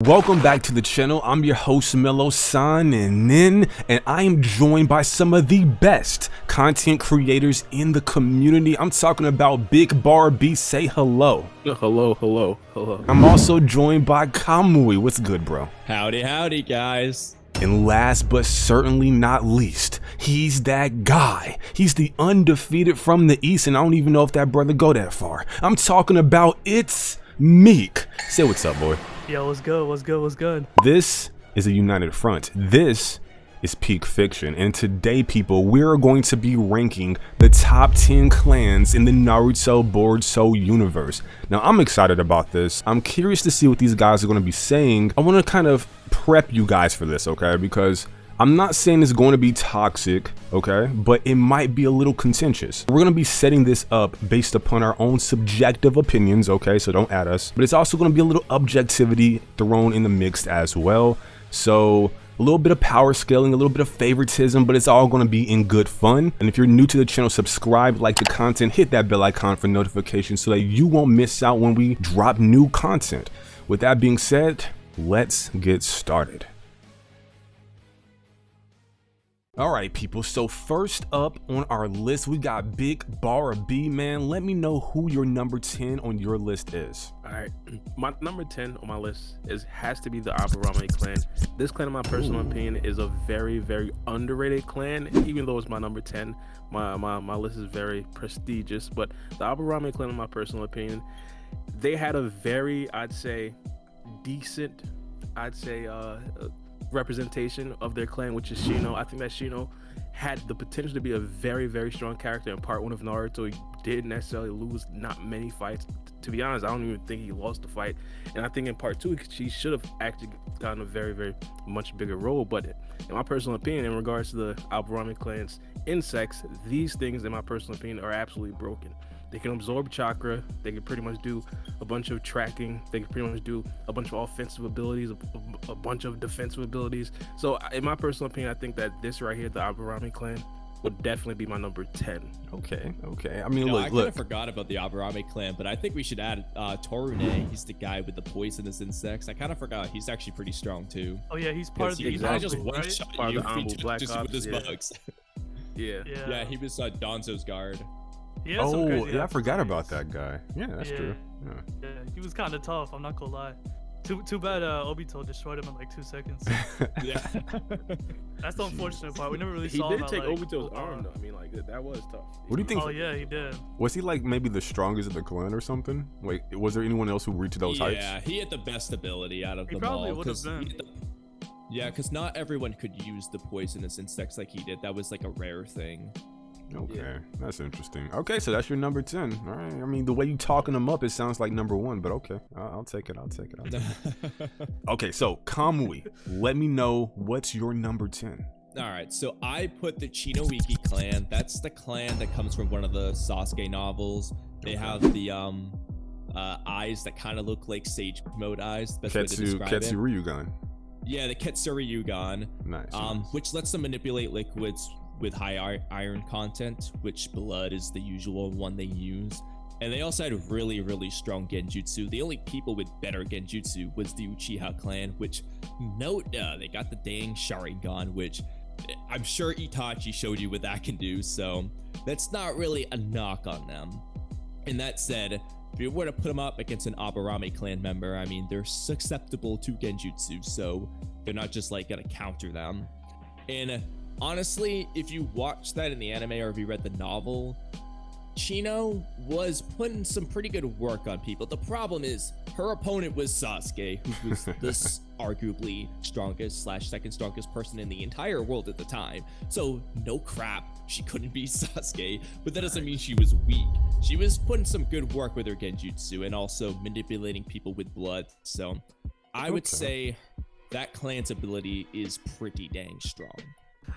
Welcome back to the channel. I'm your host Melo-san and I am joined by some of the best content creators in the community. I'm talking about Big Bar B. Say hello. Hello. I'm also joined by Kamui. What's good, bro? Howdy, guys. And last but certainly not least, he's that guy. He's the undefeated from the East, and I don't even know if that brother go that far. I'm talking about It's Meek. Say what's up, boy. Yo, what's good? This is a united front. This is peak fiction, and today, people, we're going to be ranking the top 10 clans in the Naruto board so universe. Now, I'm excited about this. I'm curious to see what these guys are going to be saying. I want to kind of prep you guys for this, okay? Because I'm not saying it's going to be toxic, okay, but it might be a little contentious. We're going to be setting this up based upon our own subjective opinions, okay, so don't add us. But it's also going to be a little objectivity thrown in the mix as well. So a little bit of power scaling, a little bit of favoritism, but it's all going to be in good fun. And if you're new to the channel, subscribe, like the content, hit that bell icon for notifications so that you won't miss out when we drop new content. With that being said, let's get started. All right, people, so first up on our list, we got Big Bar B. Man, let me know who your number 10 on your list is. All right, my number 10 on my list has to be the Aburame clan. This clan, in my personal opinion, is a very underrated clan. Even though it's my number 10, my list is very prestigious. But the Aburame clan, in my personal opinion, they had a very, I'd say, decent, representation of their clan, which is Shino. I think that Shino had the potential to be a very strong character in part 1 of Naruto. He didn't necessarily lose not many fights. To be honest, I don't even think he lost the fight. And I think in part 2, he should have actually gotten a very much bigger role. But in my personal opinion, in regards to the Aburame clan's insects, these things, in my personal opinion, are absolutely broken. They can absorb chakra. They can pretty much do a bunch of tracking. They can pretty much do a bunch of offensive abilities, a bunch of defensive abilities. So in my personal opinion, I think that this right here, the Aburame clan, would definitely be my number 10. Okay. I mean, I kind look. of forgot about the Aburame clan, but I think we should add Torune. He's the guy with the poisonous insects. I kind of forgot. He's actually pretty strong too. Oh yeah, he's part of the He kind of just Anbu, one right? shot Part you of the if he Anbu Black just Ops, with his yeah. bugs. Yeah. He was Danzo's guard. He has some crazy Yeah, I forgot attributes. about that guy. Yeah, that's true. Yeah, he was kind of tough. I'm not gonna lie. Too bad Obito destroyed him in like 2 seconds. Yeah. That's the unfortunate part. We never really He saw did him. take like, Obito's full power. arm though. I mean, like that was tough. What do you think? Oh yeah, he did. Was he like maybe the strongest of the clan or something? Like, was there anyone else who reached those heights? Yeah, he had the best ability out of He them probably all. would have been. Because not everyone could use the poisonous insects like he did. That was like a rare thing. Okay, that's interesting. Okay, so that's your number 10. All right. I mean, the way you talking them up, it sounds like number 1, but okay. I'll take it. Okay, so Kamui, let me know what's your number 10. All right, so I put the Chinowiki clan. That's the clan that comes from one of the Sasuke novels. They have the eyes that kind of look like Sage Mode eyes. Best way to describe Ketsu it. Ryugan. Yeah, the Ketsuri Yugan. Nice. Which lets them manipulate liquids with high iron content, which blood is the usual one they use. And they also had really strong genjutsu. The only people with better genjutsu was the Uchiha clan, which note they got the dang Sharingan, which I'm sure Itachi showed you what that can do, so that's not really a knock on them. And that said, if you were to put them up against an Aburame clan member, I mean, they're susceptible to genjutsu, so they're not just like gonna counter them. And honestly, if you watch that in the anime or if you read the novel, Chino was putting some pretty good work on people. The problem is her opponent was Sasuke, who was this arguably strongest / second strongest person in the entire world at the time. So no crap, she couldn't be Sasuke, but that doesn't mean she was weak. She was putting some good work with her genjutsu and also manipulating people with blood. So I would say that clan's ability is pretty dang strong.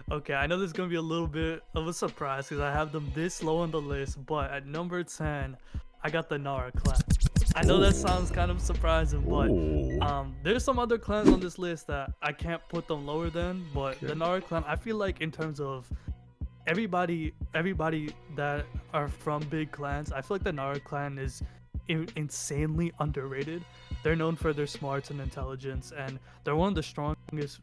Okay, I know this is gonna be a little bit of a surprise because I have them this low on the list, but at number 10, I got the Nara clan. I know that sounds kind of surprising, but there's some other clans on this list that I can't put them lower than, but the Nara clan, I feel like in terms of everybody that are from big clans, I feel like the Nara clan is insanely underrated. They're known for their smarts and intelligence, and they're one of the strongest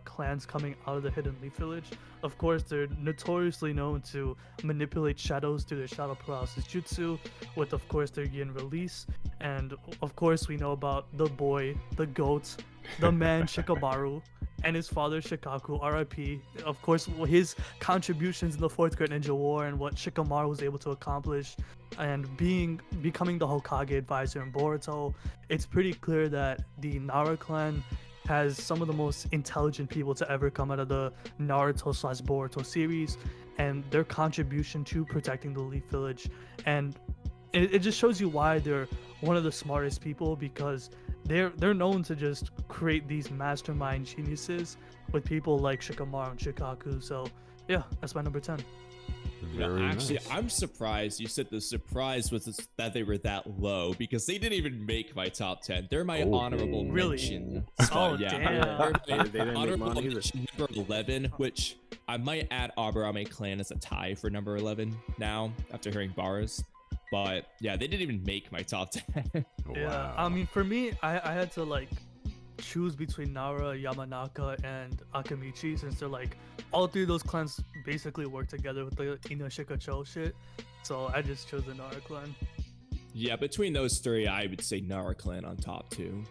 clans coming out of the Hidden Leaf Village. Of course, they're notoriously known to manipulate shadows through their shadow paralysis jutsu, with of course their yin release. And of course, we know about the boy, the goat, the man Shikamaru, and his father Shikaku, RIP. Of course, his contributions in the Fourth Great Ninja War and what Shikamaru was able to accomplish, and becoming the Hokage advisor in Boruto. It's pretty clear that the Nara clan has some of the most intelligent people to ever come out of the Naruto/Boruto series, and their contribution to protecting the Leaf Village. And it just shows you why they're one of the smartest people, because they're known to just create these mastermind geniuses with people like Shikamaru and Shikaku. So yeah, that's my number 10. Actually, I'm surprised you said the surprise was that they were that low, because they didn't even make my top 10. They're my honorable mention. Oh, yeah. damn. They didn't make mine either. Number 11, which I might add Aburame Clan as a tie for number 11 now after hearing bars. But yeah, they didn't even make my top 10. Yeah, I mean, for me, I had to like choose between Nara, Yamanaka, and Akamichi, since they're like all three of those clans basically work together with the Inoshikacho shit. So I just chose the Nara clan. Yeah, between those three, I would say Nara Clan on top 2.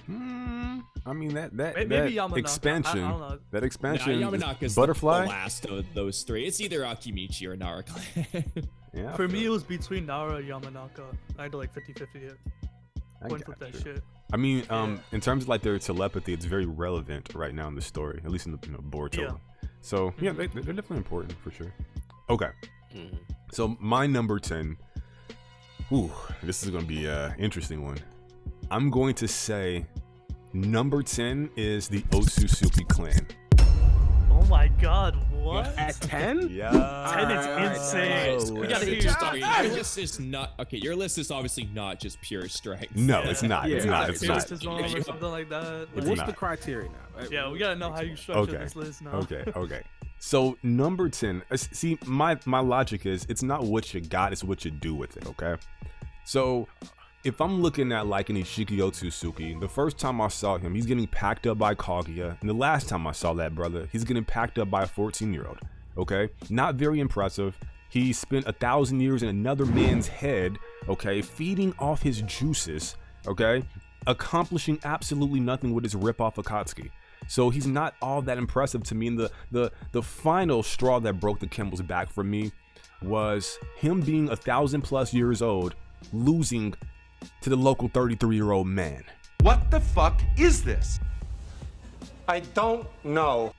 I mean that Maybe Yamanaka. expansion, I don't know. that expansion, Yamanaka's butterfly. the last of those three. It's either Akimichi or Nara Clan. Yeah. For me, it was between Nara and Yamanaka. I had to like 50-50 it. Coin flip that shit. I mean, in terms of like their telepathy, it's very relevant right now in the story, at least in the Boruto. Yeah. So yeah, they're definitely important for sure. Okay, so my number 10. Ooh, this is gonna be an interesting one. I'm going to say number 10 is the Otsutsuki clan. Oh my god, what? At 10? Yeah. 10 is insane. We gotta hear your story. Your list is not okay. Your list is obviously not just pure strength. No, it's not. Yeah, It's not. it's It's not. Or something like that. It's What's not. the criteria now? Yeah, we gotta know how you structure Okay. this list now. Okay. So number 10. See, my logic is it's not what you got, it's what you do with it. Okay. So if I'm looking at like an Ishiki Otsutsuki, the first time I saw him, he's getting packed up by Kaguya, and the last time I saw that brother, he's getting packed up by a 14-year-old. Okay, not very impressive. He spent 1,000 years in another man's head. Okay, feeding off his juices. Okay, accomplishing absolutely nothing with his rip-off Akatsuki. So he's not all that impressive to me. And the final straw that broke the camel's back for me was him being 1,000+ years old, losing to the local 33-year-old man. What the fuck is this? I don't know.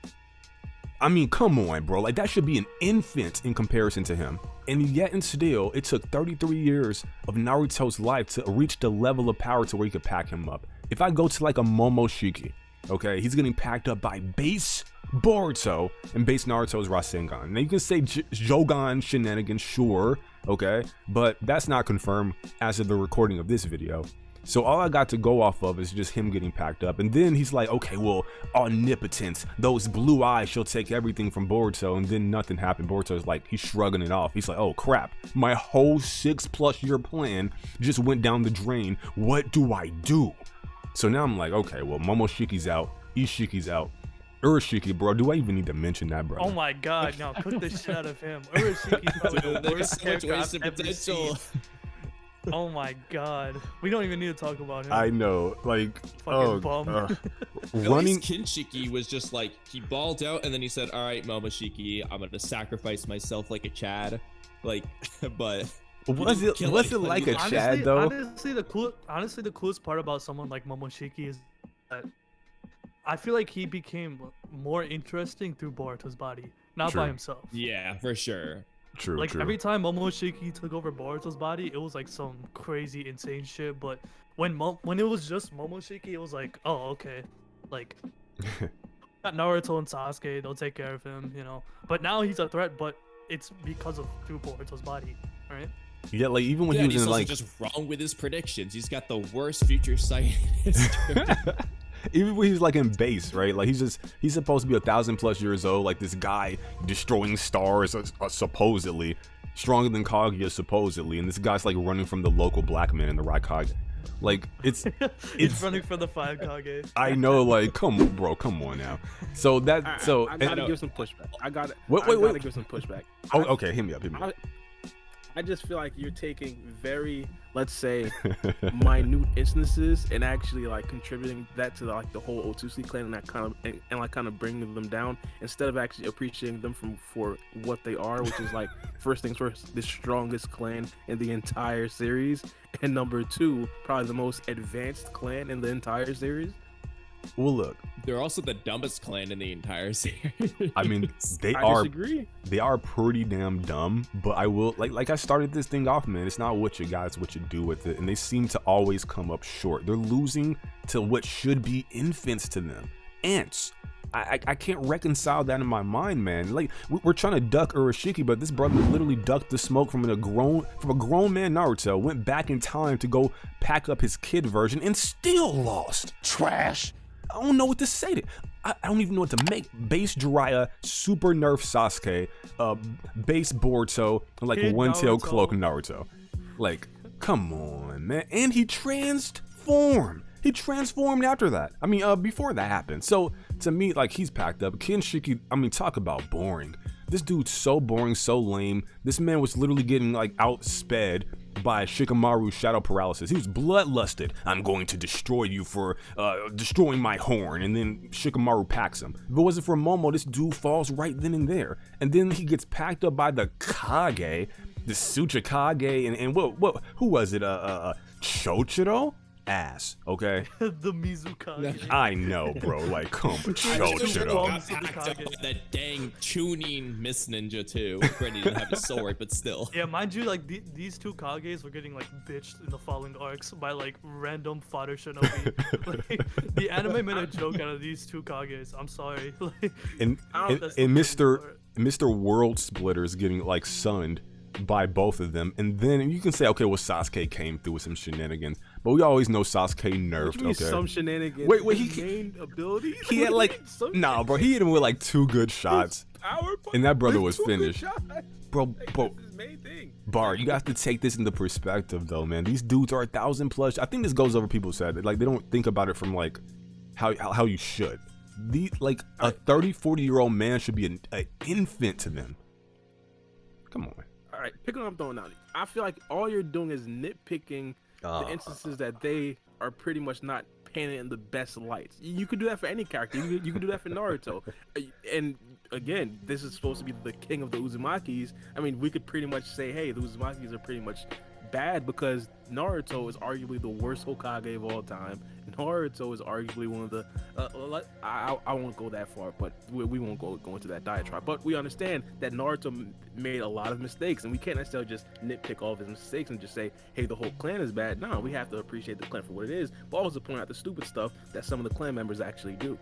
I mean, come on, bro. Like, that should be an infant in comparison to him. And yet and still, it took 33 years of Naruto's life to reach the level of power to where he could pack him up. If I go to like a Momoshiki, okay, he's getting packed up by base Boruto and base Naruto's Rasengan. Now you can say Jogan shenanigans, sure, okay, but that's not confirmed as of the recording of this video. So all I got to go off of is just him getting packed up. And then he's like, okay, well, omnipotence, those blue eyes shall take everything from Boruto. And then nothing happened. Boruto's like, he's shrugging it off. He's like, oh crap, my whole 6+ year plan just went down the drain. What do I do? So now I'm like, okay, well, Momoshiki's out, Ishiki's out. Urashiki, bro, do I even need to mention that, bro? Oh my god, no, cook the shit out of him. Urashiki's probably the There's worst so much character I've wasted ever potential. seen. Oh my god. We don't even need to talk about him. I know, like, Fucking bum. At running. least Kinshiki was just like, he balled out and then he said, all right, Momoshiki, I'm gonna sacrifice myself like a Chad. Like, but Was it like a Chad though? Honestly, the coolest part about someone like Momoshiki is that I feel like he became more interesting through Boruto's body, not True. by himself. yeah, for sure. True, Like true. every time Momoshiki took over Boruto's body, it was like some crazy, insane shit. But when it was just Momoshiki, it was like, oh, okay, like got Naruto and Sasuke, they'll take care of him, you know. But now he's a threat, but it's because of through Boruto's body, right? Yeah, like even when Yeah, he and was he's in also like, just wrong with his predictions. He's got the worst future sight in history. even when he's like in base, right? Like he's supposed to be 1,000+ years old, like this guy destroying stars, supposedly. stronger than Kaguya supposedly, and this guy's like running from the local black man in the Raikage. Like it's running for the 5 Kage. I know, like, come on, bro, come on now. So that I gotta give some pushback. I gotta give some pushback. Oh, okay, hit me up. I just feel like you're taking very, let's say, minute instances and actually like contributing that to like the whole Otsuki clan and that kind of bringing them down instead of actually appreciating them for what they are, which is like first things first, the strongest clan in the entire series, and number 2, probably the most advanced clan in the entire series. Well, look, They're also the dumbest clan in the entire series. I mean, I disagree. they are pretty damn dumb, but I will like I started this thing off, man. It's not what you got, it's what you do with it, and they seem to always come up short. They're losing to what should be infants to them, ants. I can't reconcile that in my mind, man. Like we're trying to duck Urashiki, but this brother literally ducked the smoke from a grown man Naruto, went back in time to go pack up his kid version, and still lost. Trash. I don't know what to say to. I don't even know what to make. Base Jiraiya, super nerf Sasuke, base Boruto, and like Kid one tail Naruto. cloak Naruto. Like, come on, man. And he transformed. He transformed after that. I mean, before that happened. So to me, like, he's packed up. Kinshiki, I mean, talk about boring. This dude's so boring, so lame. This man was literally getting like outsped by Shikamaru's shadow paralysis. He was bloodlusted. I'm going to destroy you for destroying my horn. And then Shikamaru packs him. If it wasn't for Momo, this dude falls right then and there. And then he gets packed up by the Kage, the Tsuchikage, and what who was it? Chochiro? Ass, okay? The Mizukage. I know, bro. Like, come on, Chochiro. That dang tuning Miss Ninja too. Granted, he didn't have a sword, but still. Yeah, mind you, like these 2 Kages were getting like bitched in the following arcs by like random fodder shinobi. Like, the anime made a joke out of these 2 Kages. I'm sorry. Like, And that's the Mr. World Splitter is getting like sunned by both of them, and then you can say, okay, well, Sasuke came through with some shenanigans, but we always know Sasuke nerfed. Okay, Some shenanigans. Wait, His main ability. he had like nah, bro. He hit him with like 2 good shots, and that brother was finished. Bro, That's his main thing. Bar, you got to take this into perspective, though, man. These dudes are 1,000+. I think this goes over people's head. Like, they don't think about it from like how you should. Like a 30-40-year-old man should be an infant to them. Come on. All right, picking up throwing out. I feel like all you're doing is nitpicking the instances that they are pretty much not painted in the best lights. You could do that for any character. You could do that for Naruto. And again, this is supposed to be the king of the Uzumakis. I mean, we could pretty much say, hey, the Uzumakis are pretty much bad because Naruto is arguably the worst Hokage of all time. Naruto is arguably one of the I won't go that far, but we won't go into that diatribe. But we understand that Naruto made a lot of mistakes, and we can't necessarily just nitpick all of his mistakes and just say, hey, the whole clan is bad. No, we have to appreciate the clan for what it is, but also point out the stupid stuff that some of the clan members actually do.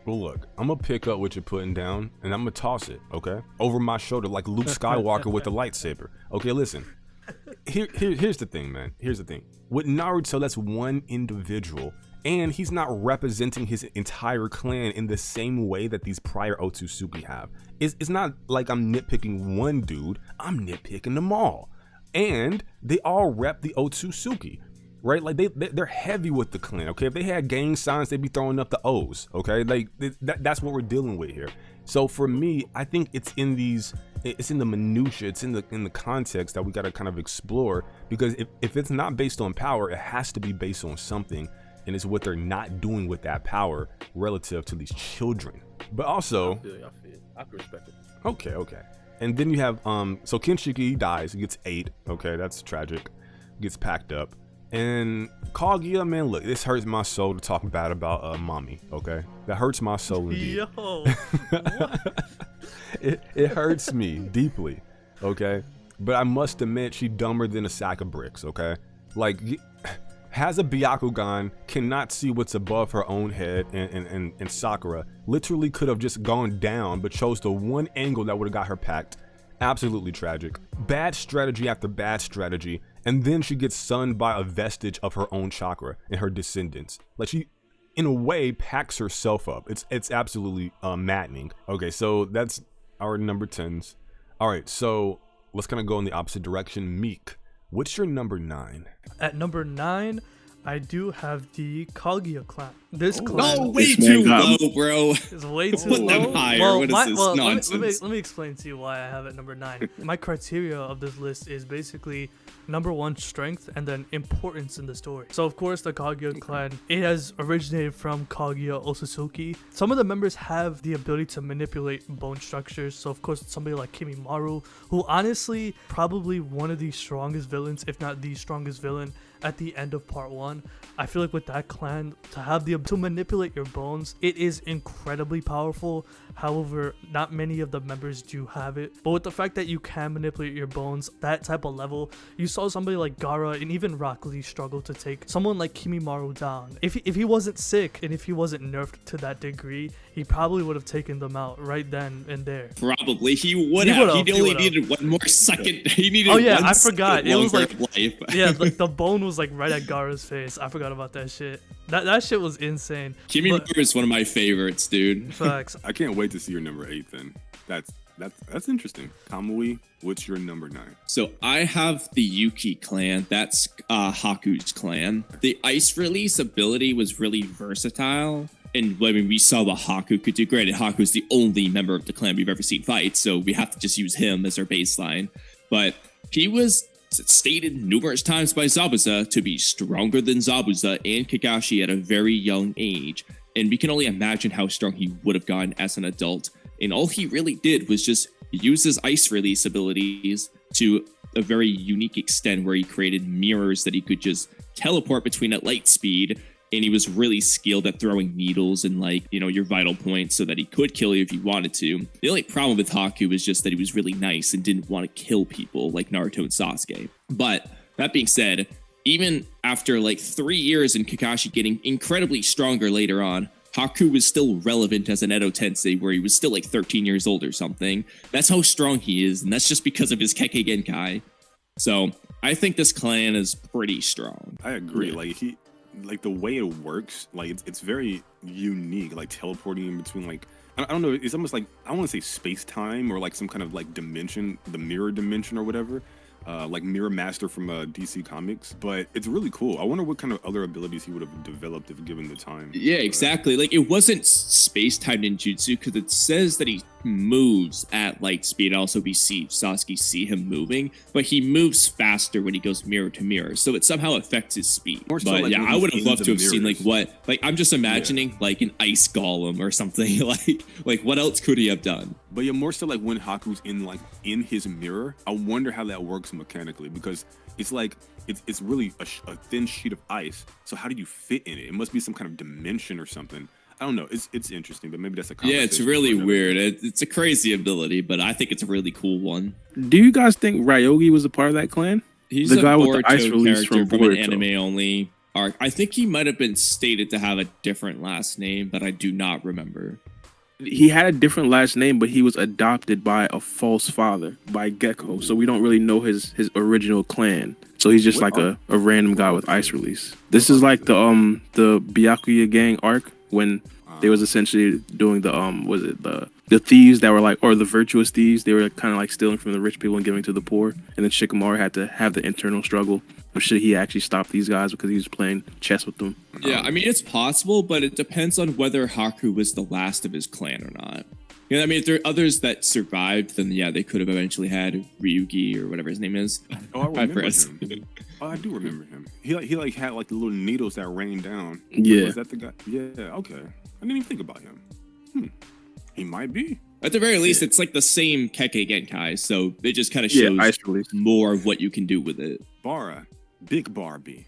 Well, look, I'm gonna pick up what you're putting down, and I'm gonna toss it, okay, over my shoulder like Luke Skywalker with the lightsaber. Okay, listen. Here's the thing, man. Here's the thing. With Naruto, that's one individual, and he's not representing his entire clan in the same way that these prior Otsutsuki have. It's not like I'm nitpicking one dude. I'm nitpicking them all, and they all rep the Otsutsuki, right? Like they're heavy with the clan. Okay, if they had gang signs, they'd be throwing up the O's. Okay, like that's what we're dealing with here. So for me, I think it's in the minutia, it's in the context that we got to kind of explore, because if it's not based on power, it has to be based on something, and it's what they're not doing with that power relative to these children. But also, I feel it. I can respect it. Okay. And then you have so Kinshiki dies, he gets 8. Okay, that's tragic. Gets packed up. And Kaguya, man, look, this hurts my soul to talk bad about mommy, okay? That hurts my soul indeed. Yo, what? It hurts me deeply, okay? But I must admit, she dumber than a sack of bricks, okay? Like, has a Byakugan, cannot see what's above her own head, and Sakura literally could have just gone down, but chose the one angle that would have got her packed. Absolutely tragic. Bad strategy after bad strategy, and then she gets sunned by a vestige of her own chakra and her descendants. Like, she, in a way, packs herself up. It's absolutely maddening. Okay, so that's our number 10s. All right, so Let's kind of go in the opposite direction. Meek, what's your number 9? At number 9, I do have the Kaguya clan. This clan No, way This man too got- low, bro. is way too Put them low. higher. Well, What is this let me, nonsense? let me explain to you why I have it number 9. My criteria of this list is basically number 1, strength, and then importance in the story. So of course the Kaguya clan, it has originated from Kaguya Otsutsuki. Some of the members have the ability to manipulate bone structures. So of course somebody like Kimimaru, who honestly probably one of the strongest villains, if not the strongest villain at the end of part 1. I feel like with that clan, to have the ability to manipulate your bones, it is incredibly powerful. However, not many of the members do have it. But with the fact that you can manipulate your bones, that type of level, you saw somebody like Gaara and even Rock Lee struggle to take someone like Kimimaru down. If he wasn't sick and if he wasn't nerfed to that degree, he probably would have taken them out right then and there. Probably he would He have. would've, He he only would've. needed one more second. He needed. Oh yeah, one I forgot. second It was longer like, of life. yeah, like the bone was like right at Gaara's face. I forgot about that shit. That shit was insane. Kimimaru is one of my favorites, dude. Facts. I can't wait to see your number 8 then. That's interesting. Kamui, what's your number 9? So I have the Yuki clan. That's Haku's clan. The ice release ability was really versatile. And I mean, we saw what Haku could do. Granted, Haku's the only member of the clan we've ever seen fight, so we have to just use him as our baseline. But he was stated numerous times by Zabuza to be stronger than Zabuza and Kakashi at a very young age. And we can only imagine how strong he would have gotten as an adult. And all he really did was just use his ice release abilities to a very unique extent where he created mirrors that he could just teleport between at light speed. And he was really skilled at throwing needles and your vital points so that he could kill you if he wanted to. The only problem with Haku was just that he was really nice and didn't want to kill people like Naruto and Sasuke. But that being said, even after 3 years and Kakashi getting incredibly stronger later on, Haku was still relevant as an Edo Tensei where he was still 13 years old or something. That's how strong he is, and that's just because of his Kekkei Genkai. So I think this clan is pretty strong. I agree. The way it works, it's very unique. Teleporting in between, I don't know. It's almost like, I want to say space time or some kind of dimension, the mirror dimension or whatever. Mirror Master from DC Comics, but it's really cool. I wonder what kind of other abilities he would have developed if given the time. Yeah, exactly. It wasn't space-time ninjutsu because it says that he moves at light speed. Also, we see Sasuke see him moving, but he moves faster when he goes mirror to mirror, so it somehow affects his speed. More so, But when I he's would have in loved the to have seen mirrors. I'm just imagining an ice golem or something. What else could he have done? But yeah, more so when Haku's in his mirror, I wonder how that works mechanically, because it's it's really a thin sheet of ice. So how do you fit in it? It must be some kind of dimension or something. I don't know. It's interesting, but maybe that's a Yeah, it's conversation really for another weird. day. It's a crazy ability, but I think it's a really cool one. Do you guys think Ryogi was a part of that clan? He's The a guy with the Boruto ice release character from from an Boruto. anime only arc. I think he might have been stated to have a different last name, but I do not remember. He had a different last name, but he was adopted by a false father, by Gecko. So we don't really know his original clan. So he's just What a random guy with ice release. This is like the Byakuya gang arc when they was essentially doing the thieves that were or the virtuous thieves. They were kind of stealing from the rich people and giving to the poor. And then Shikamaru had to have the internal struggle. Or should he actually stop these guys because he was playing chess with them? Yeah, I mean, it's possible, but it depends on whether Haku was the last of his clan or not. I mean, if there are others that survived, then yeah, they could have eventually had Ryugi or whatever his name is. Oh, I remember forgot. him. Oh, I do remember him. He had the little needles that rained down. Yeah. Was that the guy? Yeah. Okay. I didn't even think about him. He might be. At the very least, it's the same Kekkei Genkai, so it just kind of shows Yeah, ice release. more of what you can do with it. Bara, Big Barbie.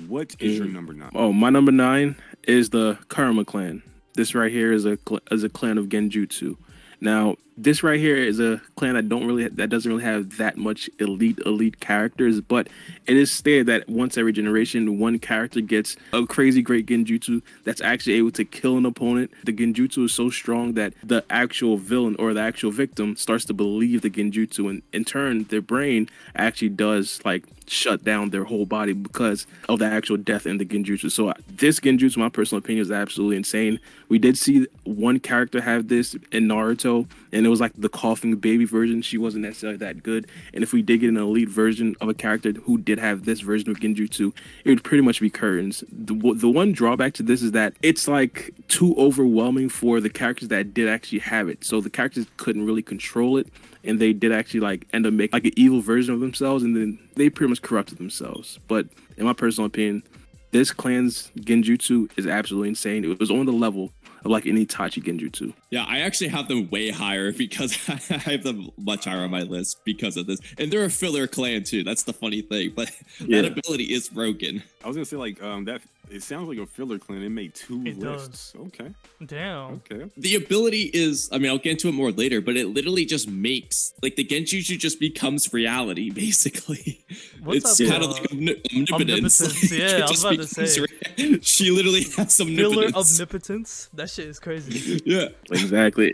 What is your number 9? Oh, my number 9 is the Karma clan. This right here is a clan of Genjutsu. Now, this right here is a clan that doesn't really have that much elite characters, but it is stated that once every generation, one character gets a crazy great genjutsu that's actually able to kill an opponent. The genjutsu is so strong that the actual villain or the actual victim starts to believe the genjutsu, and in turn, their brain actually does shut down their whole body because of the actual death in the genjutsu. So this genjutsu, my personal opinion, is absolutely insane. We did see one character have this in Naruto, and it was like the coughing baby version, she wasn't necessarily that good. And if we did get an elite version of a character who did have this version of Genjutsu, it would pretty much be Curtains. The one drawback to this is that it's like too overwhelming for the characters that did actually have it. So the characters couldn't really control it, and they did actually like end up making like an evil version of themselves, and then they pretty much corrupted themselves. But in my personal opinion, this clan's Genjutsu is absolutely insane. It was on the level of like an Itachi Genjutsu. Yeah, I actually have them way higher because I have them much higher on my list because of this. And they're a filler clan too. That's the funny thing. But that ability is broken. I was gonna say like that. It sounds like a filler clan. It made 2 lists. Does. Okay. Damn. Okay. The ability is, I mean, I'll get into it more later, but it literally just makes, like, the Genjutsu just becomes reality, basically. What's it's up, kind of like omnipotence. Omnipotence, yeah, I was about to say. She literally has some Filler omnipotence. omnipotence? That shit is crazy. Yeah. Exactly.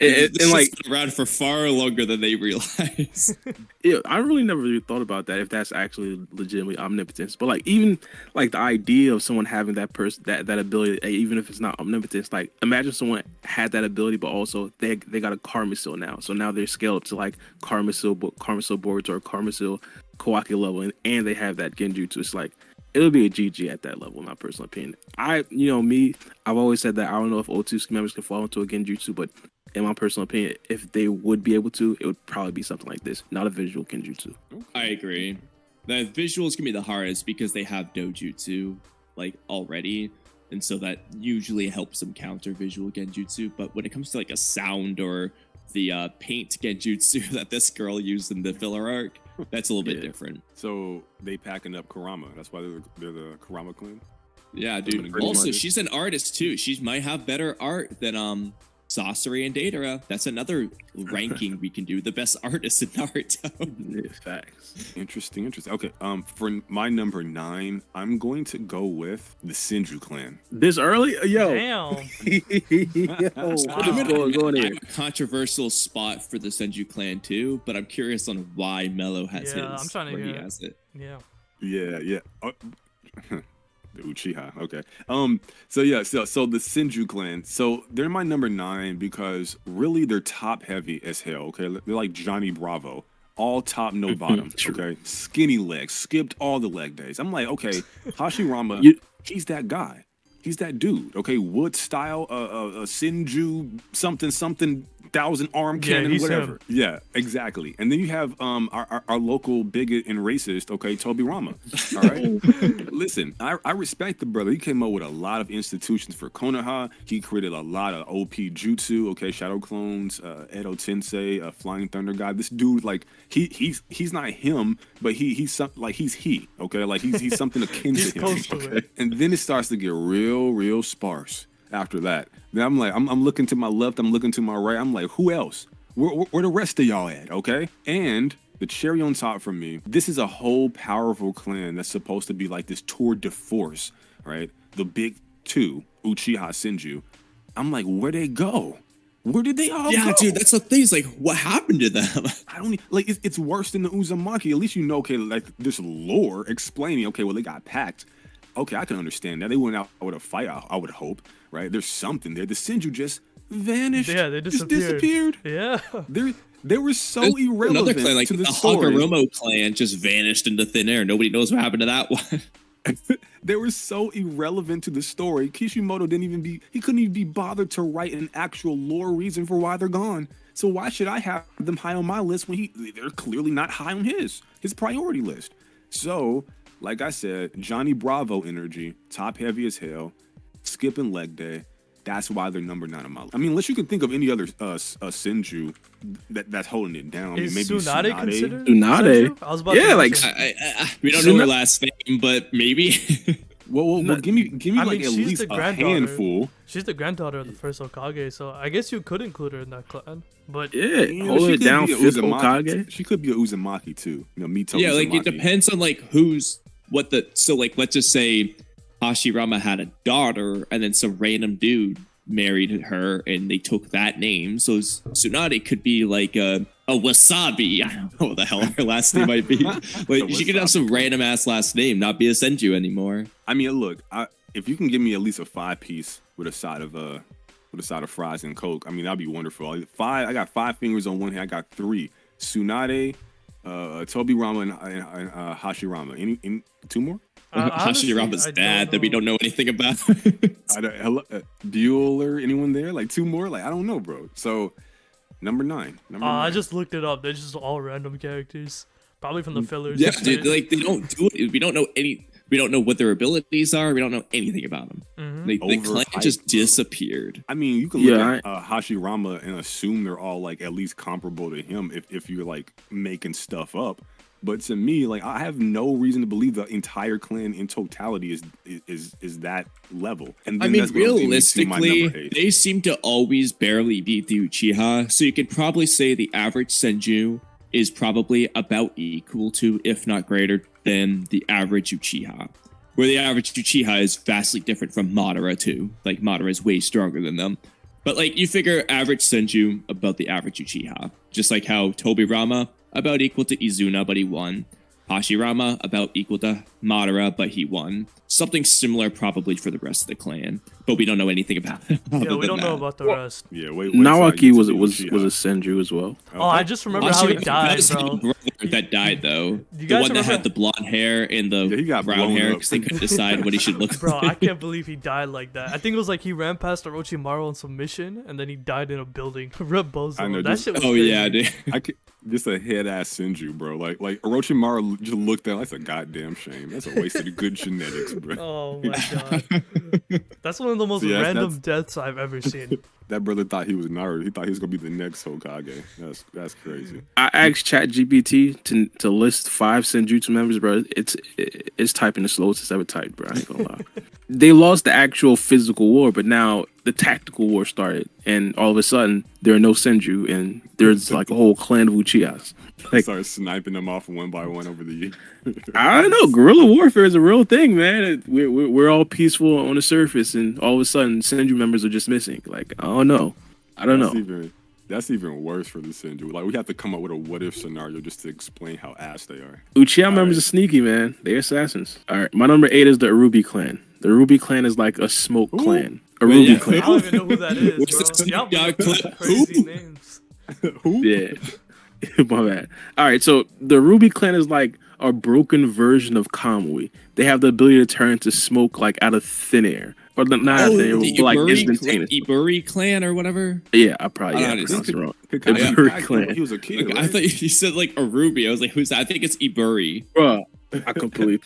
And like around for far longer than they realize. Yeah, I really never really thought about that if that's actually legitimately omnipotence. But like even like the idea of someone having that that ability, even if it's not omnipotence, like imagine someone had that ability, but also they got a Karma Seal now. So now they're scaled to like Karma Seal boards or Karma Seal Kawaki level, and they have that Genjutsu. It's like it'll be a GG at that level, in my personal opinion. I've always said that I don't know if O2 members can fall into a Genjutsu, but in my personal opinion, if they would be able to, it would probably be something like this, not a visual Genjutsu. I agree. The visuals can be the hardest because they have dojutsu like already, and so that usually helps them counter visual Genjutsu. But when it comes to like a sound or the paint Genjutsu that this girl used in the filler arc, that's a little bit different. So they packing up Kurama. That's why they're the Kurama clan. Yeah, dude. Also, she's an artist too. She might have better art than Sasori and Deidara. That's another ranking we can do. The best artist in Naruto. Yeah, facts. Interesting. Okay. For my number 9, I'm going to go with the Senju clan. This early? Yo. Damn. Go I have a controversial spot for the Senju clan too, but I'm curious on why Mello has his. I'm trying to where hear he it. has it. Yeah. Yeah. The Uchiha. Okay. So the Senju clan. So they're my number 9 because really they're top heavy as hell. Okay. They're like Johnny Bravo. All top, no bottom. Okay. Skinny legs. Skipped all the leg days. I'm like, okay, Hashirama, he's that guy. He's that dude. Okay. Wood style, Senju something 1,000 arm cannon, whatever. Yeah, exactly. And then you have our local bigot and racist, okay, Toby Rama. All right. Listen, I respect the brother. He came up with a lot of institutions for Konoha. He created a lot of OP jutsu, okay, Shadow Clones, Edo Tensei, Flying Thunder God. This dude, like, he's not him, but he's something like he's okay, like he's something akin to him. Okay? And then it starts to get real sparse. After that, then I'm like, I'm looking to my left, I'm looking to my right. I'm like, who else? Where the rest of y'all at? Okay. And the cherry on top for me, this is a whole powerful clan that's supposed to be like this tour de force, right? The big 2, Uchiha Senju. I'm like, where'd they go? Where did they all go? Yeah, dude, that's the thing. It's like, what happened to them? I don't like. It's worse than the Uzumaki. At least okay, like this lore explaining. Okay, well they got packed. Okay, I can understand that. They went out with a fight, I would hope, right? There's something there. The Senju just vanished. Yeah, they disappeared. Yeah. They were so irrelevant Another clan, like to the the story. Hagoromo clan just vanished into thin air. Nobody knows what happened to that one. They were so irrelevant to the story. Kishimoto he couldn't even be bothered to write an actual lore reason for why they're gone. So why should I have them high on my list when they're clearly not high on his priority list? So, like I said, Johnny Bravo energy, top heavy as hell, skipping leg day. That's why they're number 9 on my list. I mean, unless you can think of any other Senju that's holding it down. Is maybe Tsunade considered? Tsunade. I was about yeah, to like we don't know her last name, but maybe. Well, give me I like mean, at she's least the a granddaughter. handful. She's the granddaughter of the first Hokage, so I guess you could include her in that clan. But yeah, You know, hold she it could down, be a fifth Uzumaki. Hokage. She could be a Uzumaki too. You know, Mito Yeah, like Uzumaki. it depends on like who's what the. So like, let's just say Hashirama had a daughter, and then some random dude married her, and they took that name. So Tsunade could be like a Wasabi. I don't know what the hell her last name might be. Like she could have some random ass last name, not be a Senju anymore. I mean, look, if you can give me at least a 5-piece with a side of with a side of fries and Coke. I mean, that'd be wonderful. I got 5 fingers on one hand. I got 3. Tsunade, Tobirama, and Hashirama. Any 2 more? Honestly, Hashirama's I dad don't that we know. don't know anything about. Bueller, anyone there? Like 2 more? Like, I don't know, bro. So, number 9. I just looked it up. They're just all random characters, probably from the fillers. Yeah, and dude, shit. like they don't do it. We don't know any. We don't know what their abilities are. We don't know anything about them. The clan Overhyped, just bro. disappeared. I mean, you can look Yeah, at Hashirama and assume they're all like at least comparable to him if you're like making stuff up. But to me, like I have no reason to believe the entire clan in totality is that level. And I then mean, that's gonna lead me to my number realistically, 8. they seem to always barely beat the Uchiha. So you could probably say the average Senju is probably about equal to, if not greater than, the average Uchiha. Where the average Uchiha is vastly different from Madara too. Like Madara is way stronger than them. But like you figure average Senju about the average Uchiha. Just like how Tobirama about equal to Izuna, but he won. Hashirama about equal to Madara, but he won. Something similar probably for the rest of the clan, but we don't know anything about it. Yeah, we don't know about the rest. Yeah, wait. Nawaki was a Uchiha. Senju as well. Oh, I just remember how he Hashirama died, does have a bro. brother that died though. You The guys one that had remember- the blonde hair and the Yeah, he got brown blown hair up. because they couldn't decide what he should look Bro, like. I can't believe he died like that. I think it was like he ran past Orochimaru on some mission, and then he died in a building. Rip Bozo. I know, That just- shit was Oh crazy. yeah, dude. I could, just a head ass Senju, bro. Like Orochimaru just looked at. That's a goddamn shame. That's a waste of the good genetics, bro. Oh my god. That's one of the most So, yeah, random deaths I've ever seen. That brother thought he was Naruto. He thought he was gonna be the next Hokage. That's crazy. I asked ChatGPT to list 5 Senjutsu members, bro. It's typing the slowest it's ever typed, bro. I ain't gonna lie. They lost the actual physical war, but now the tactical war started, and all of a sudden there are no Senju, and there's like a whole clan of Uchihas. Like, Start sniping them off one by one over the years. I don't know. Guerrilla warfare is a real thing, man. We're all peaceful on the surface, and all of a sudden Senju members are just missing. Like, I don't know. That's even worse for the Senju. Like we have to come up with a what if scenario just to explain how ass they are. Uchiha members are sneaky, man. They're assassins. All right, my number 8 is the Arubi clan. The Arubi clan is like a smoke clan. Arubi yeah. I clan. don't even know who that is, Where's the bro. Snoop Y'all Dogg put clip? crazy Who? names. Who? Yeah. My bad. All right, so the Ruby clan is like a broken version of Kamui. They have the ability to turn into smoke like out of thin air. Or not out of thin air, the but like Iburi, instantaneous. Iburi clan or whatever. Yeah, I probably I don't know, pronounced it wrong. He Iburi clan. He was a kid. Like, I right? thought you said like a ruby. I was like, who's that? I think it's Iburi. Bro, I completely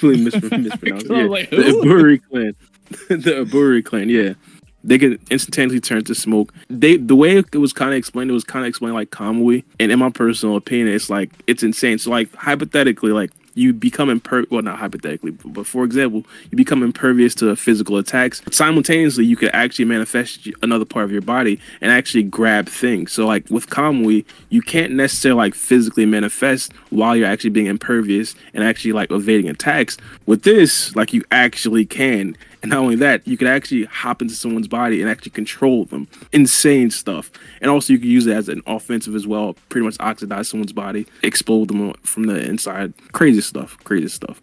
mispronounced. I'm Yeah. like, The who? Iburi clan. The Iburi clan, yeah. They could instantaneously turn to smoke. The way it was kind of explained, like Kamui. And in my personal opinion, it's insane. So like hypothetically, like you become not hypothetically, but for example, you become impervious to physical attacks. Simultaneously, you could actually manifest another part of your body and actually grab things. So like with Kamui, you can't necessarily like physically manifest while you're actually being impervious and actually like evading attacks. With this, like you actually can. And not only that, you could actually hop into someone's body and actually control them. Insane stuff. And also you could use it as an offensive as well. Pretty much oxidize someone's body, explode them from the inside. Crazy stuff.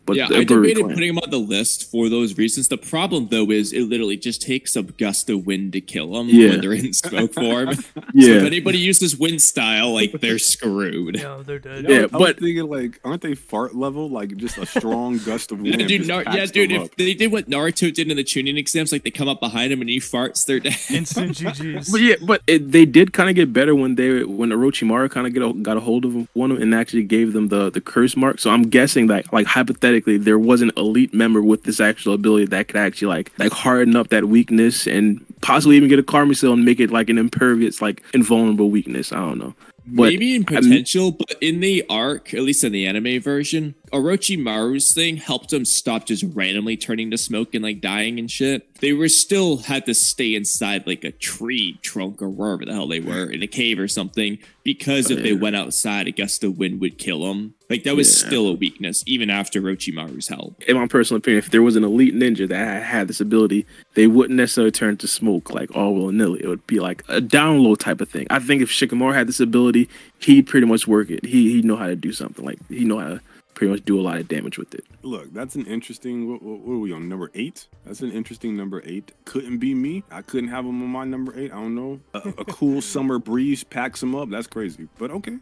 But Yeah, the I Iburi debated clan- putting him on the list for those reasons. The problem, though, is it literally just takes a gust of wind to kill them Yeah. when they're in smoke form. So Yeah. if anybody uses wind style, like they're screwed. Yeah, they're dead. Yeah, I was but thinking like, aren't they fart level? Like just a strong gust of Yeah, wind. dude. just packs them If up. they did what Naruto did in the tuning exams, like they come up behind him and he farts, they're dead. Instant GGs. they did kind of get better when Orochimaru kind of got a hold of one of them and actually gave them the curse mark. So I'm guessing that like hypothetically there was an elite member with this actual ability that could actually like harden up that weakness and possibly even get a karma cell and make it like an impervious, like invulnerable weakness. I don't know. But Maybe in potential, but in the arc, at least in the anime version, Orochimaru's thing helped him stop just randomly turning to smoke and like dying and shit. They were still had to stay inside like a tree trunk or wherever the hell they were in a cave or something because if they went outside, a gust of wind would kill them. Like that was still a weakness even after Orochimaru's help. in my personal opinion, if there was an elite ninja that had this ability, they wouldn't necessarily turn to smoke like all willy-nilly. It would be like a down low type of thing. I think if Shikamaru had this ability, he'd pretty much work it. He'd know how to do something. Like he'd know how to pretty much do a lot of damage with it. Look, that's an interesting. What are we on, number 8? That's an interesting number 8. Couldn't be me. I couldn't have him on my number 8. I don't know. A cool summer breeze packs him up. That's crazy. But okay.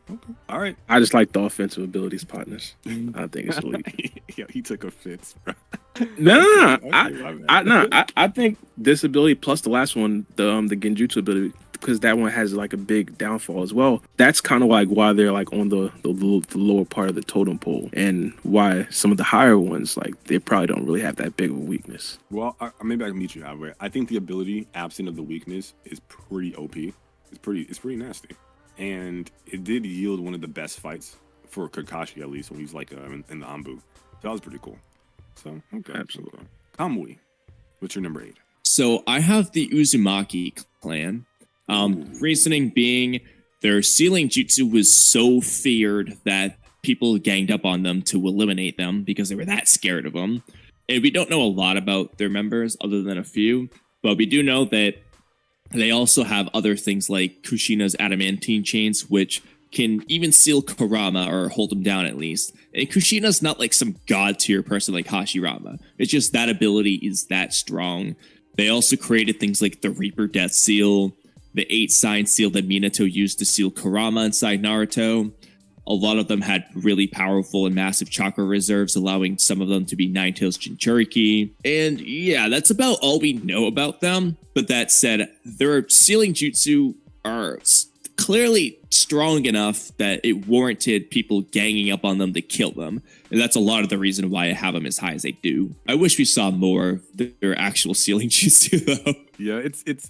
All right. I just like the offensive abilities, partners. I think it's elite. Yeah, he took offense, bro. No. Okay, I think this ability plus the last one, the Genjutsu ability, because that one has like a big downfall as well. That's kind of like why they're like on the lower part of the totem pole, and why some of the higher ones, like, they probably don't really have that big of a weakness. Well, maybe I can meet you halfway. I think the ability, absent of the weakness, is pretty OP. It's pretty nasty, and it did yield one of the best fights for Kakashi, at least when he's like in the Anbu. So that was pretty cool. So okay, Absolutely. Kamui, what's your number 8? So I have the Uzumaki clan. Reasoning being their sealing jutsu was so feared that people ganged up on them to eliminate them because they were that scared of them. And we don't know a lot about their members other than a few, but we do know that they also have other things like Kushina's adamantine chains, which can even seal Kurama or hold him down at least. And Kushina's not like some god tier person like Hashirama. It's just that ability is that strong. They also created things like the Reaper Death Seal, the 8-sign seal that Minato used to seal Kurama inside Naruto. A lot of them had really powerful and massive chakra reserves, allowing some of them to be Nine-Tails Jinchuriki. And yeah, that's about all we know about them. But that said, their sealing jutsu are clearly strong enough that it warranted people ganging up on them to kill them. And that's a lot of the reason why I have them as high as I do. I wish we saw more of their actual sealing jutsu though. Yeah, it's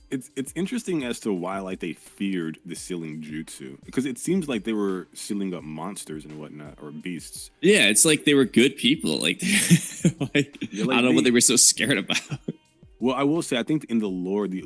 interesting as to why like they feared the sealing jutsu, because it seems like they were sealing up monsters and whatnot, or beasts. Yeah, it's like they were good people. Like, I don't know what they were so scared about. Well, I will say, I think in the lore, the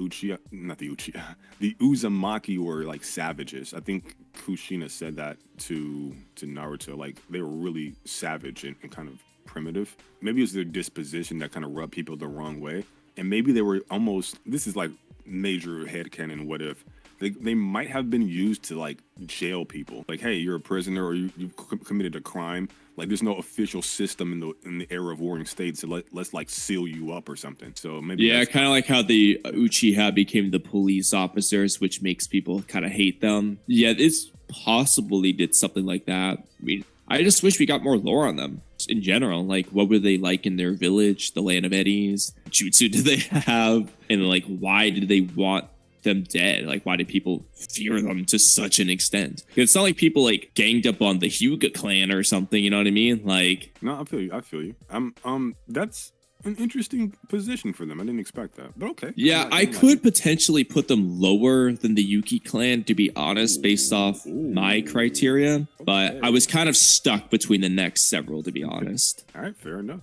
Uzumaki were like savages. I think Kushina said that to Naruto. Like, they were really savage and kind of primitive. Maybe it was their disposition that kind of rubbed people the wrong way. And maybe they were almost, this is like major headcanon, what if, they might have been used to like jail people. Like, hey, you're a prisoner, or you've committed a crime. Like, there's no official system in the era of warring states, so let's like seal you up or something. So maybe kind of like how the Uchiha became the police officers, which makes people kind of hate them. Yeah, it's possible they did something like that. I mean, I just wish we got more lore on them in general. Like, what were they like in their village, the Land of Eddies? Jutsu did they have? And like, why did they want them dead? Like, why did people fear them to such an extent? It's not like people like ganged up on the Hyuga clan or something, you know what I mean? Like, no, I feel you. That's an interesting position for them. I didn't expect that, but okay. Yeah, I could potentially put them lower than the Yuki clan, to be honest, based off my criteria, but I was kind of stuck between the next several, to be honest. All right, fair enough.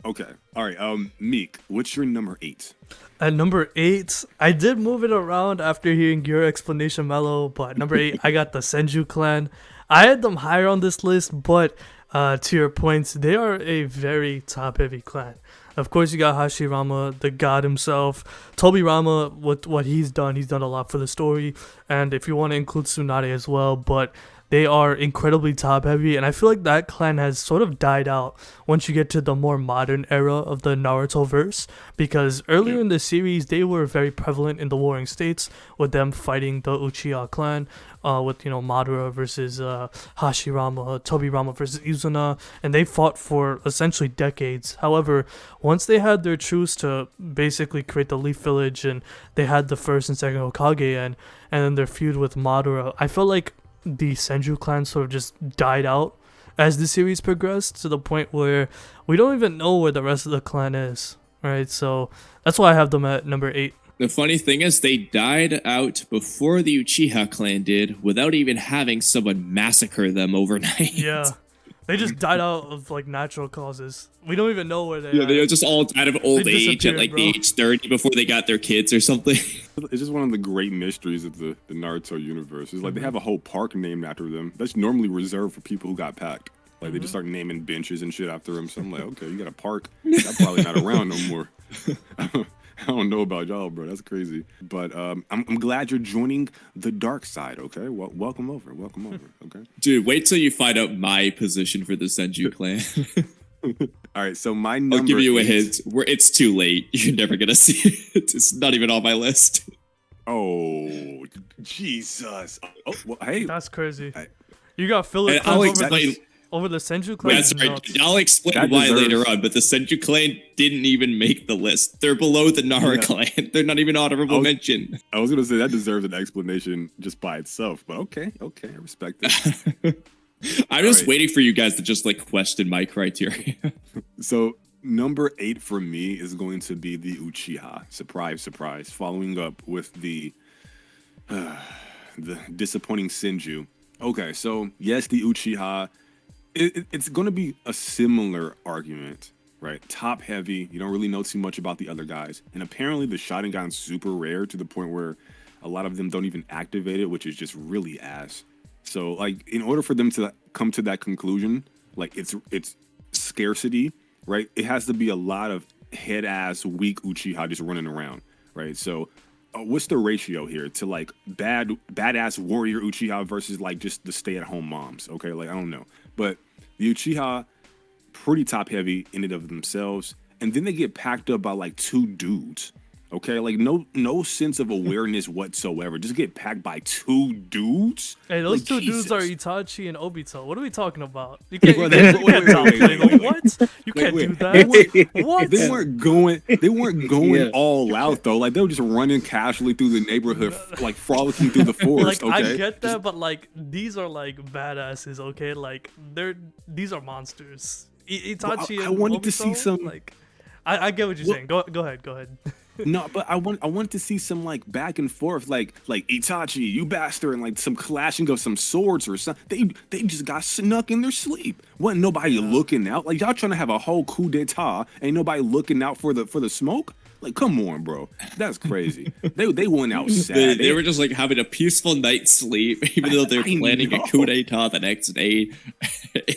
Okay. All right. Meek, what's your number 8? At number 8, I did move it around after hearing your explanation, Mello, but number 8, I got the Senju clan. I had them higher on this list, but to your points, they are a very top-heavy clan. Of course, you got Hashirama, the god himself. Tobirama, with what he's done a lot for the story. And if you want to include Tsunade as well, but they are incredibly top heavy, and I feel like that clan has sort of died out once you get to the more modern era of the Naruto verse, because earlier in the series they were very prevalent in the warring states, with them fighting the Uchiha clan, with Madara versus Hashirama, Tobirama versus Izuna, and they fought for essentially decades. However, once they had their truce to basically create the Leaf Village, and they had the first and second Hokage, and then their feud with Madara, I felt like the Senju clan sort of just died out as the series progressed, to the point where we don't even know where the rest of the clan is, right? So that's why I have them at number 8. The funny thing is, they died out before the Uchiha clan did, without even having someone massacre them overnight. Yeah, they just died out of like natural causes. We don't even know where they are. Yeah, they just all died of old age at like bro. the age 30 before they got their kids or something. It's just one of the great mysteries of the Naruto universe. It's like they have a whole park named after them. That's normally reserved for people who got packed. Like, they just start naming benches and shit after them. So I'm like, okay, you got a park. That's probably not around no more. I don't know about y'all, bro. That's crazy. But I'm glad you're joining the dark side. Okay, well, welcome over. Welcome over. Okay. Dude, wait till you find out my position for the Senju clan. All right. So my number. I'll give you a 8 hint. It's too late. You're never gonna see it. It's not even on my list. Oh, Jesus. Oh, well, hey. That's crazy. I- You got filler And clans I'll over, explain. over the Senju clan. That's right. Nuts. I'll explain That why deserves- later on. But the Senju clan didn't even make the list. They're below the Nara clan. They're not even honorable mention. I was gonna say that deserves an explanation just by itself, but okay, I respect it. I'm just right. waiting for you guys to just like question my criteria. So number 8 for me is going to be the Uchiha. Surprise, surprise. Following up with the disappointing Senju. Okay, so yes, the Uchiha. It's going to be a similar argument, right? Top heavy. You don't really know too much about the other guys, and apparently the Sharingan's super rare to the point where a lot of them don't even activate it, which is just really ass. So like, in order for them to come to that conclusion, like it's scarcity, right? It has to be a lot of head ass weak Uchiha just running around, right? So what's the ratio here to like badass warrior Uchiha versus like just the stay at home moms? Okay, like I don't know, but the Uchiha pretty top heavy in and of themselves, and then they get packed up by like 2 dudes. Okay, like no sense of awareness whatsoever. Just get packed by 2 dudes. Hey, those Like, 2 dudes are Jesus. Itachi and Obito. What are we talking about? You can't, Bro, you they- can't, wait, you wait, can't wait, downplay wait, them. wait. What? You can't wait. do that. What? They weren't going Yeah. all out though. Like they were just running casually through the neighborhood, like frolicking through the forest. Like Okay, I get that, but like these are like badasses, okay? Like these are monsters. Itachi I and wanted to Obito, see some- like I get what you're saying. Go ahead. no, but I wanted to see some like back and forth, like Itachi, you bastard, and like some clashing of some swords or something. They just got snuck in their sleep. Wasn't nobody looking out. Like y'all trying to have a whole coup d'état, ain't nobody looking out for the smoke. Like, come on, bro, that's crazy. they went out sad. They were just like having a peaceful night's sleep, even though they're I planning know. a coup d'état the next day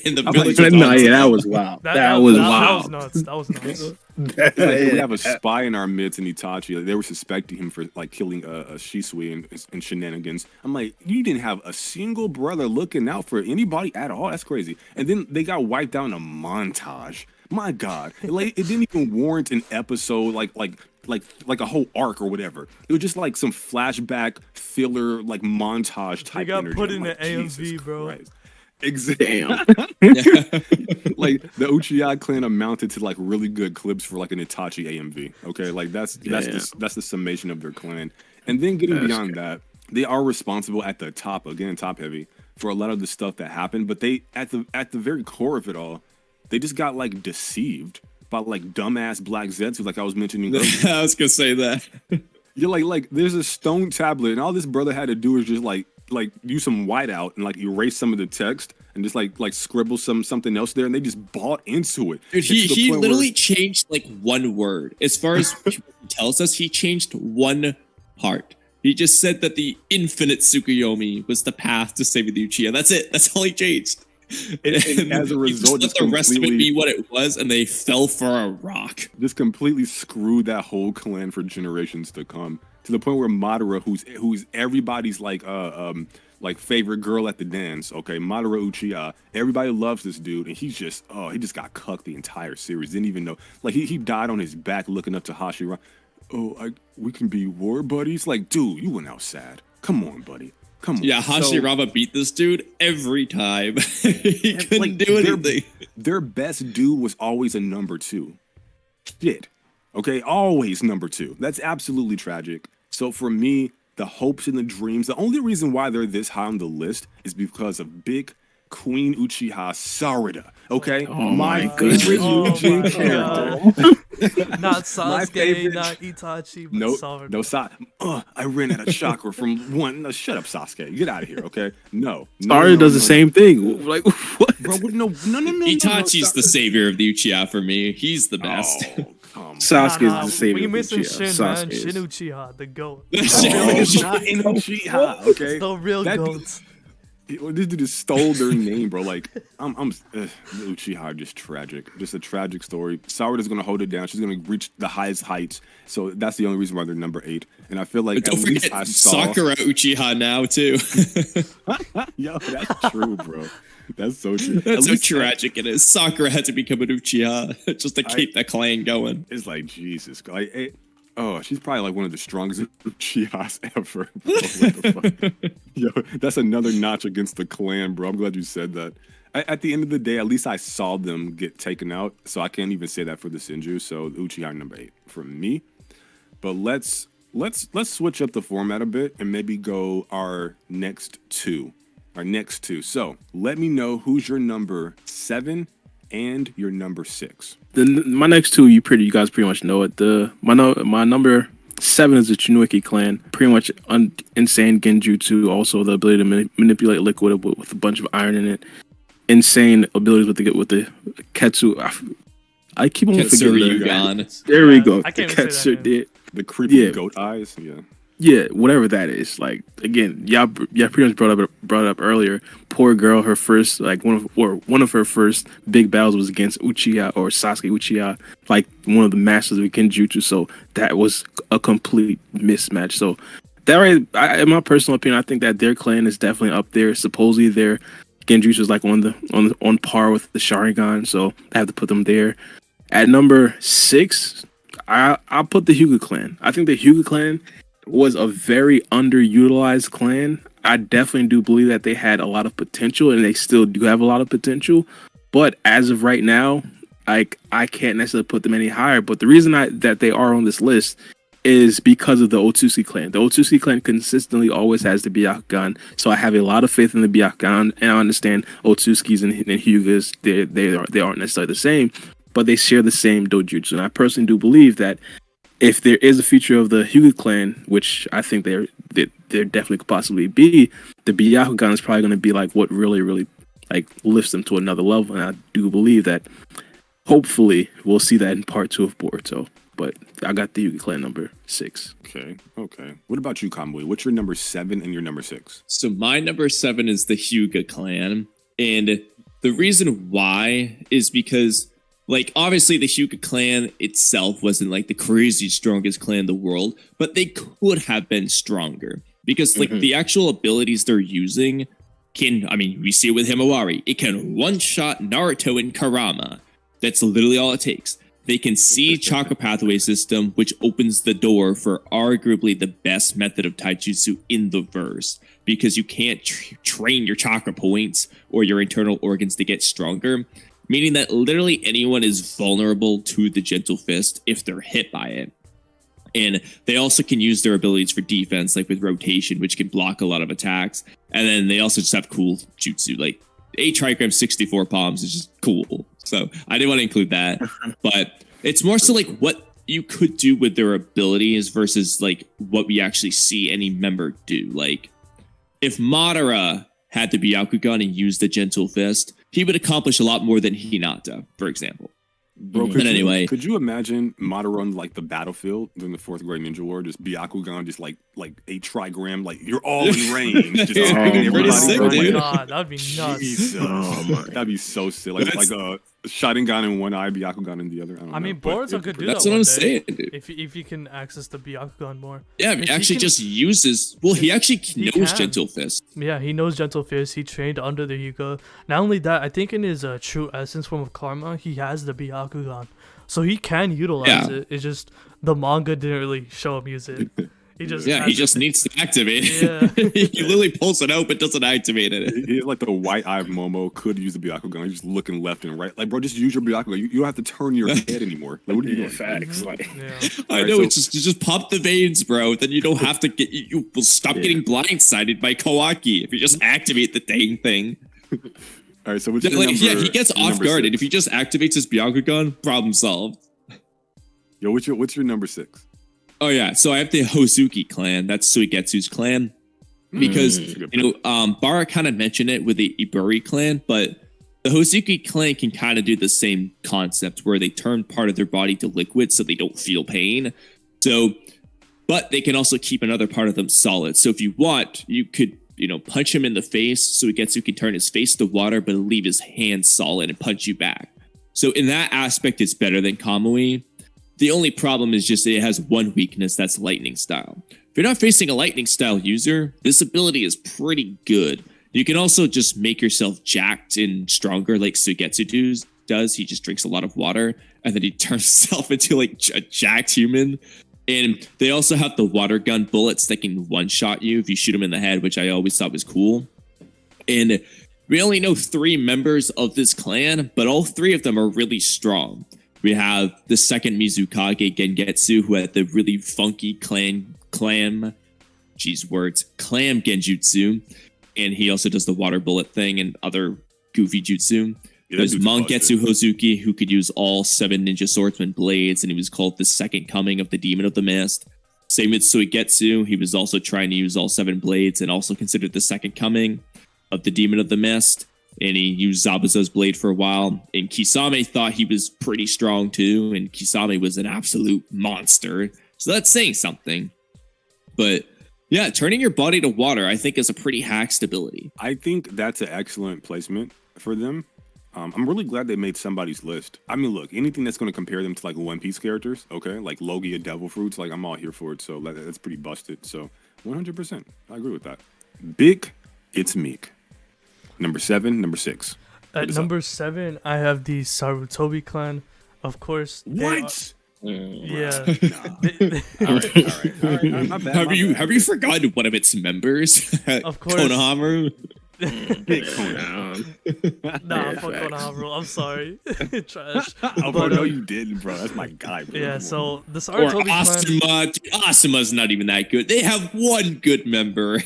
in the I'm village. like, of No, yeah, Onsen. that was wild. That was was That wild. was nuts. That was nuts. It's like we have a spy in our midst in Itachi. Like, they were suspecting him for like killing Shisui and shenanigans. I'm like, you didn't have a single brother looking out for anybody at all. That's crazy. And then they got wiped out in a montage. My God, like it didn't even warrant an episode like a whole arc or whatever. It was just like some flashback filler like montage type. got energy. put I'm in like, the AMV, Jesus bro. Christ. Exactly. Damn. Like the Uchiha clan amounted to like really good clips for like an Itachi AMV. Okay, like that's the summation of their clan. And then getting beyond that, they are responsible at the top, again top heavy, for a lot of the stuff that happened. But they at the very core of it all, they just got like deceived by like dumbass Black Zetsu, like I was mentioning earlier. I was gonna say that. You're like there's a stone tablet, and all this brother had to do is just like use some whiteout and like erase some of the text and just like scribble something else there, and they just bought into it. Dude, It's to the he point literally where- changed like one word. As far as he tells us, he changed one part. He just said that the infinite Tsukuyomi was the path to saving the Uchiha. That's it. That's all he changed. and as a He just result, let just the rest of it completely- be what it was, and they fell for a rock. just completely screwed that whole clan for generations to come, to the point where Madara, who's everybody's like favorite girl at the dance, okay, Madara Uchiha, everybody loves this dude, and he just got cucked the entire series. Didn't even know, like he died on his back looking up to Hashira. Oh, we can be war buddies. Like, dude, you went out sad. Come on, buddy. Come on. Yeah, So- Hashirama beat this dude every time. He couldn't like, do anything. Their best dude was always a number 2. Shit. Okay, always number 2. That's absolutely tragic. So for me, the hopes and the dreams, the only reason why they're this high on the list is because of big Queen Uchiha Sarada. Okay? Oh my favorite goodness. Yujin my character. Not Sasuke, favorite- not Itachi, but No, Sarada. no, I ran out of chakra from one. No, shut up, Sasuke. Get out of here, okay? No. Sari does the same thing. Like what? Bro, no. Itachi's the savior of the Uchiha for me. He's the best. Oh, come Sasuke Nah, is the savior. we of missing Uchiha. Shin, man. Sasuke is. Shin Uchiha, the goat. on. It's not in Uchiha, okay? The real That- goat. This dude just stole their name, bro. Like, Uchiha, just tragic. Just a tragic story. Sarada's gonna hold it down. She's gonna reach the highest heights. So that's the only reason why they're number 8. And I feel like But don't forget Sakura Uchiha now too. Yo, that's true, bro. That's so true. That's how tragic it is. Sakura had to become an Uchiha just to keep that clan going. It's like, Jesus. Like, she's probably like one of the strongest Uchihas ever. Bro. What the fuck? Yo, that's another notch against the clan, bro. I'm glad you said that. At the end of the day, at least I saw them get taken out, so I can't even say that for the Senju. So Uchiha number 8 for me. But let's switch up the format a bit and maybe go our next two. So let me know who's your number 7 and your number 6. My next two, you guys pretty much know it. My number 7 is the Chinooki clan. Pretty much insane genjutsu. Also the ability to manipulate liquid with a bunch of iron in it. Insane abilities with the ketsu. I keep on forgetting that. There we go. I can't the say that. The creepy goat eyes. Yeah, whatever that is. Like, again, y'all pretty much brought up earlier. Poor girl, her first one of her first big battles was against Uchiha or Sasuke Uchiha, like one of the masters of genjutsu. So that was a complete mismatch. So that in my personal opinion, I think that their clan is definitely up there. Supposedly their genjutsu is like on par with the Sharingan, so I have to put them there. At number 6, I'll put the Hyuga clan. I think the Hyuga clan was a very underutilized clan. I definitely do believe that they had a lot of potential, and they still do have a lot of potential. But as of right now, I can't necessarily put them any higher. But the reason that they are on this list is because of the Otsutsuki clan. The Otsutsuki clan consistently always has the Byakugan, so I have a lot of faith in the Byakugan, and I understand Otsutskis and Hyugas, they aren't necessarily the same, but they share the same dojutsu. And I personally do believe that if there is a feature of the Hyuga clan, which I think there definitely could possibly be, the Byakugan is probably going to be like what really, really like lifts them to another level. And I do believe that hopefully we'll see that in part 2 of Boruto. But I got the Hyuga clan number 6. Okay. What about you, Kamui? What's your number 7 and your number 6? So my number 7 is the Hyuga clan. And the reason why is because, like, obviously the Hyuga clan itself wasn't like the crazy strongest clan in the world, but they could have been stronger because like the actual abilities they're using we see it with Himawari. It can one-shot Naruto and Kurama. That's literally all it takes. They can see chakra pathway system, which opens the door for arguably the best method of taijutsu in the verse, because you can't train your chakra points or your internal organs to get stronger, meaning that literally anyone is vulnerable to the gentle fist if they're hit by it. And they also can use their abilities for defense, like with rotation, which can block a lot of attacks. And then they also just have cool jutsu, like 8 trigrams, 64 palms is just cool. So I didn't want to include that, but it's more so like what you could do with their abilities versus like what we actually see any member do. Like if Madara had the Byakugan and used the gentle fist, he would accomplish a lot more than Hinata, for example. Bro, could you imagine Madara on like the battlefield during the 4th grade ninja war, just Byakugan, just like 8 trigram, like you're all in range, just pretty sick, dude. Oh my god, that'd be nuts. That'd be so sick. Like a Sharingan in one eye, Byakugan in the other. I mean, Boruto could do that. That's what I'm saying, dude. If you can access the Byakugan more. Yeah, he actually just uses. Well, he actually knows Gentle Fist. Yeah, he knows Gentle Fist. He trained under the Hyuga. Not only that, I think in his true essence form of Karma, he has the Byakugan, so he can utilize it. It's just the manga didn't really show him use it. He just needs to activate it. Yeah. He literally pulls it out but doesn't activate it. He like the white eye of Momo could use the Byakugan. He's just looking left and right. Like, bro, just use your Byakugan. You don't have to turn your head anymore. Like, what are you doing? Facts. Like, I know, it's just pop the veins, bro. Then you don't have to get. You will stop getting blindsided by Kawaki if you just activate the dang thing. All right, so what's your number, he gets off guard, 6? and if he just activates his Byakugan, problem solved. Yo, what's your number 6? Oh yeah, so I have the Hozuki clan. That's Suigetsu's clan. Because Bara kind of mentioned it with the Iburi clan, but the Hozuki clan can kind of do the same concept where they turn part of their body to liquid so they don't feel pain. So, but they can also keep another part of them solid. So if you want, you could punch him in the face so Ugetsu can turn his face to water, but leave his hands solid and punch you back. So in that aspect, it's better than Kamui. The only problem is just it has one weakness, that's lightning style. If you're not facing a lightning style user, this ability is pretty good. You can also just make yourself jacked and stronger like Sugetsu does. He just drinks a lot of water and then he turns himself into like a jacked human. And they also have the water gun bullets that can one-shot you if you shoot them in the head, which I always thought was cool. And we only know 3 members of this clan, but all 3 of them are really strong. We have the second Mizukage Gengetsu, who had the really funky clam genjutsu. And he also does the water bullet thing and other goofy jutsu. There's Mangetsu Hozuki, who could use all 7 ninja swordsman blades, and he was called the second coming of the Demon of the Mist. Same with Suigetsu, he was also trying to use all 7 blades and also considered the second coming of the Demon of the Mist. And he used Zabuza's blade for a while. And Kisame thought he was pretty strong too, and Kisame was an absolute monster. So that's saying something. But yeah, turning your body to water, I think, is a pretty hacked ability. I think that's an excellent placement for them. I'm really glad they made somebody's list. I mean, look, anything that's going to compare them to like One Piece characters, okay, like Logia Devil Fruits, like I'm all here for it. So that's pretty busted. So 100%, I agree with that. Big, it's Meek. Number 7, number 6. At number 7, I have the Sarutobi clan. Of course. What? Yeah. All right. My bad, Have you forgotten one of its members? Of course. Konohamaru? Big Conan. Nah, fuck Konohamaru. I'm sorry. Trash. Oh, bro, no, you didn't, bro. That's my guy, bro. Yeah, so the Or Sarutobi clan. Asuma. Dude, Asuma's not even that good. They have one good member.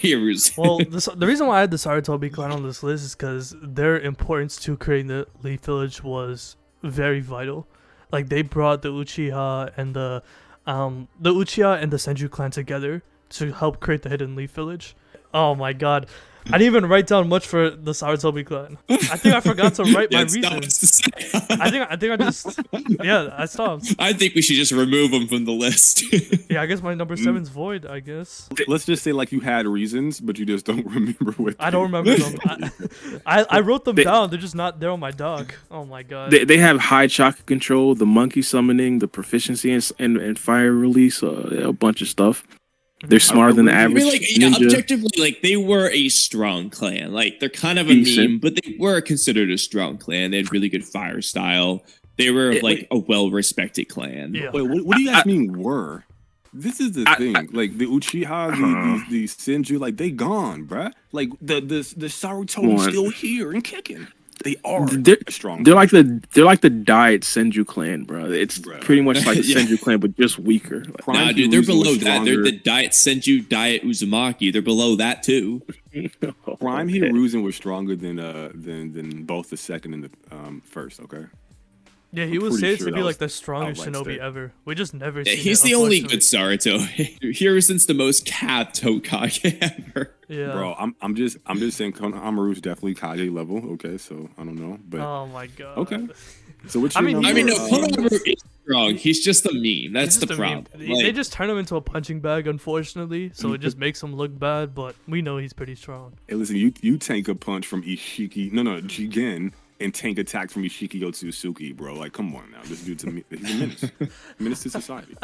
Well, the reason why I had the Sarutobi clan on this list is because their importance to creating the Leaf Village was very vital. Like, they brought the Uchiha and the Senju clan together to help create the Hidden Leaf Village. Oh my god. I didn't even write down much for the Sarutobi clan. I think I forgot to write my reasons. I think I just I stopped. I think we should just remove them from the list. Yeah, I guess my number 7's void, I guess. Let's just say like you had reasons, but you just don't remember what. I don't remember them. I wrote them down. They're just not there on my doc. Oh my god. They have high chakra control, the monkey summoning, the proficiency and fire release, a bunch of stuff. They're smarter than the average. I mean, like, objectively, like, they were a strong clan. Like, they're kind of a meme, but they were considered a strong clan. They had really good fire style. They were like a well-respected clan. Yeah. Wait, what do you guys mean were? This is the thing. Like the Uchiha, the Senju, like they gone, bruh. Like the Sarutobi still here and kicking. They are strong. They're like the diet Senju clan, bro. It's pretty much like the Senju clan, but just weaker. Nah, dude, they're below that. They're the diet Senju, diet Uzumaki. They're below that too. Prime Hiruzen was stronger than both the second and the first. Okay. Yeah, he was said to be like the strongest shinobi ever. We just never seen he's the only good Saruto. Hiruzen's the most capped Hokage ever. Yeah. Bro, I'm just saying Konohamaru's definitely Kage level. Okay, so I don't know, but oh my god. Okay. So what's your no, Konohamaru is strong. He's just a meme. That's the problem. They just turn him into a punching bag, unfortunately. So it just makes him look bad. But we know he's pretty strong. Hey, listen, you tank a punch from Ishiki. No, Jigen. And tank attack from Ishiki Otsutsuki, bro. Like, come on now. This dude, to me, he's a menace. Menace to society.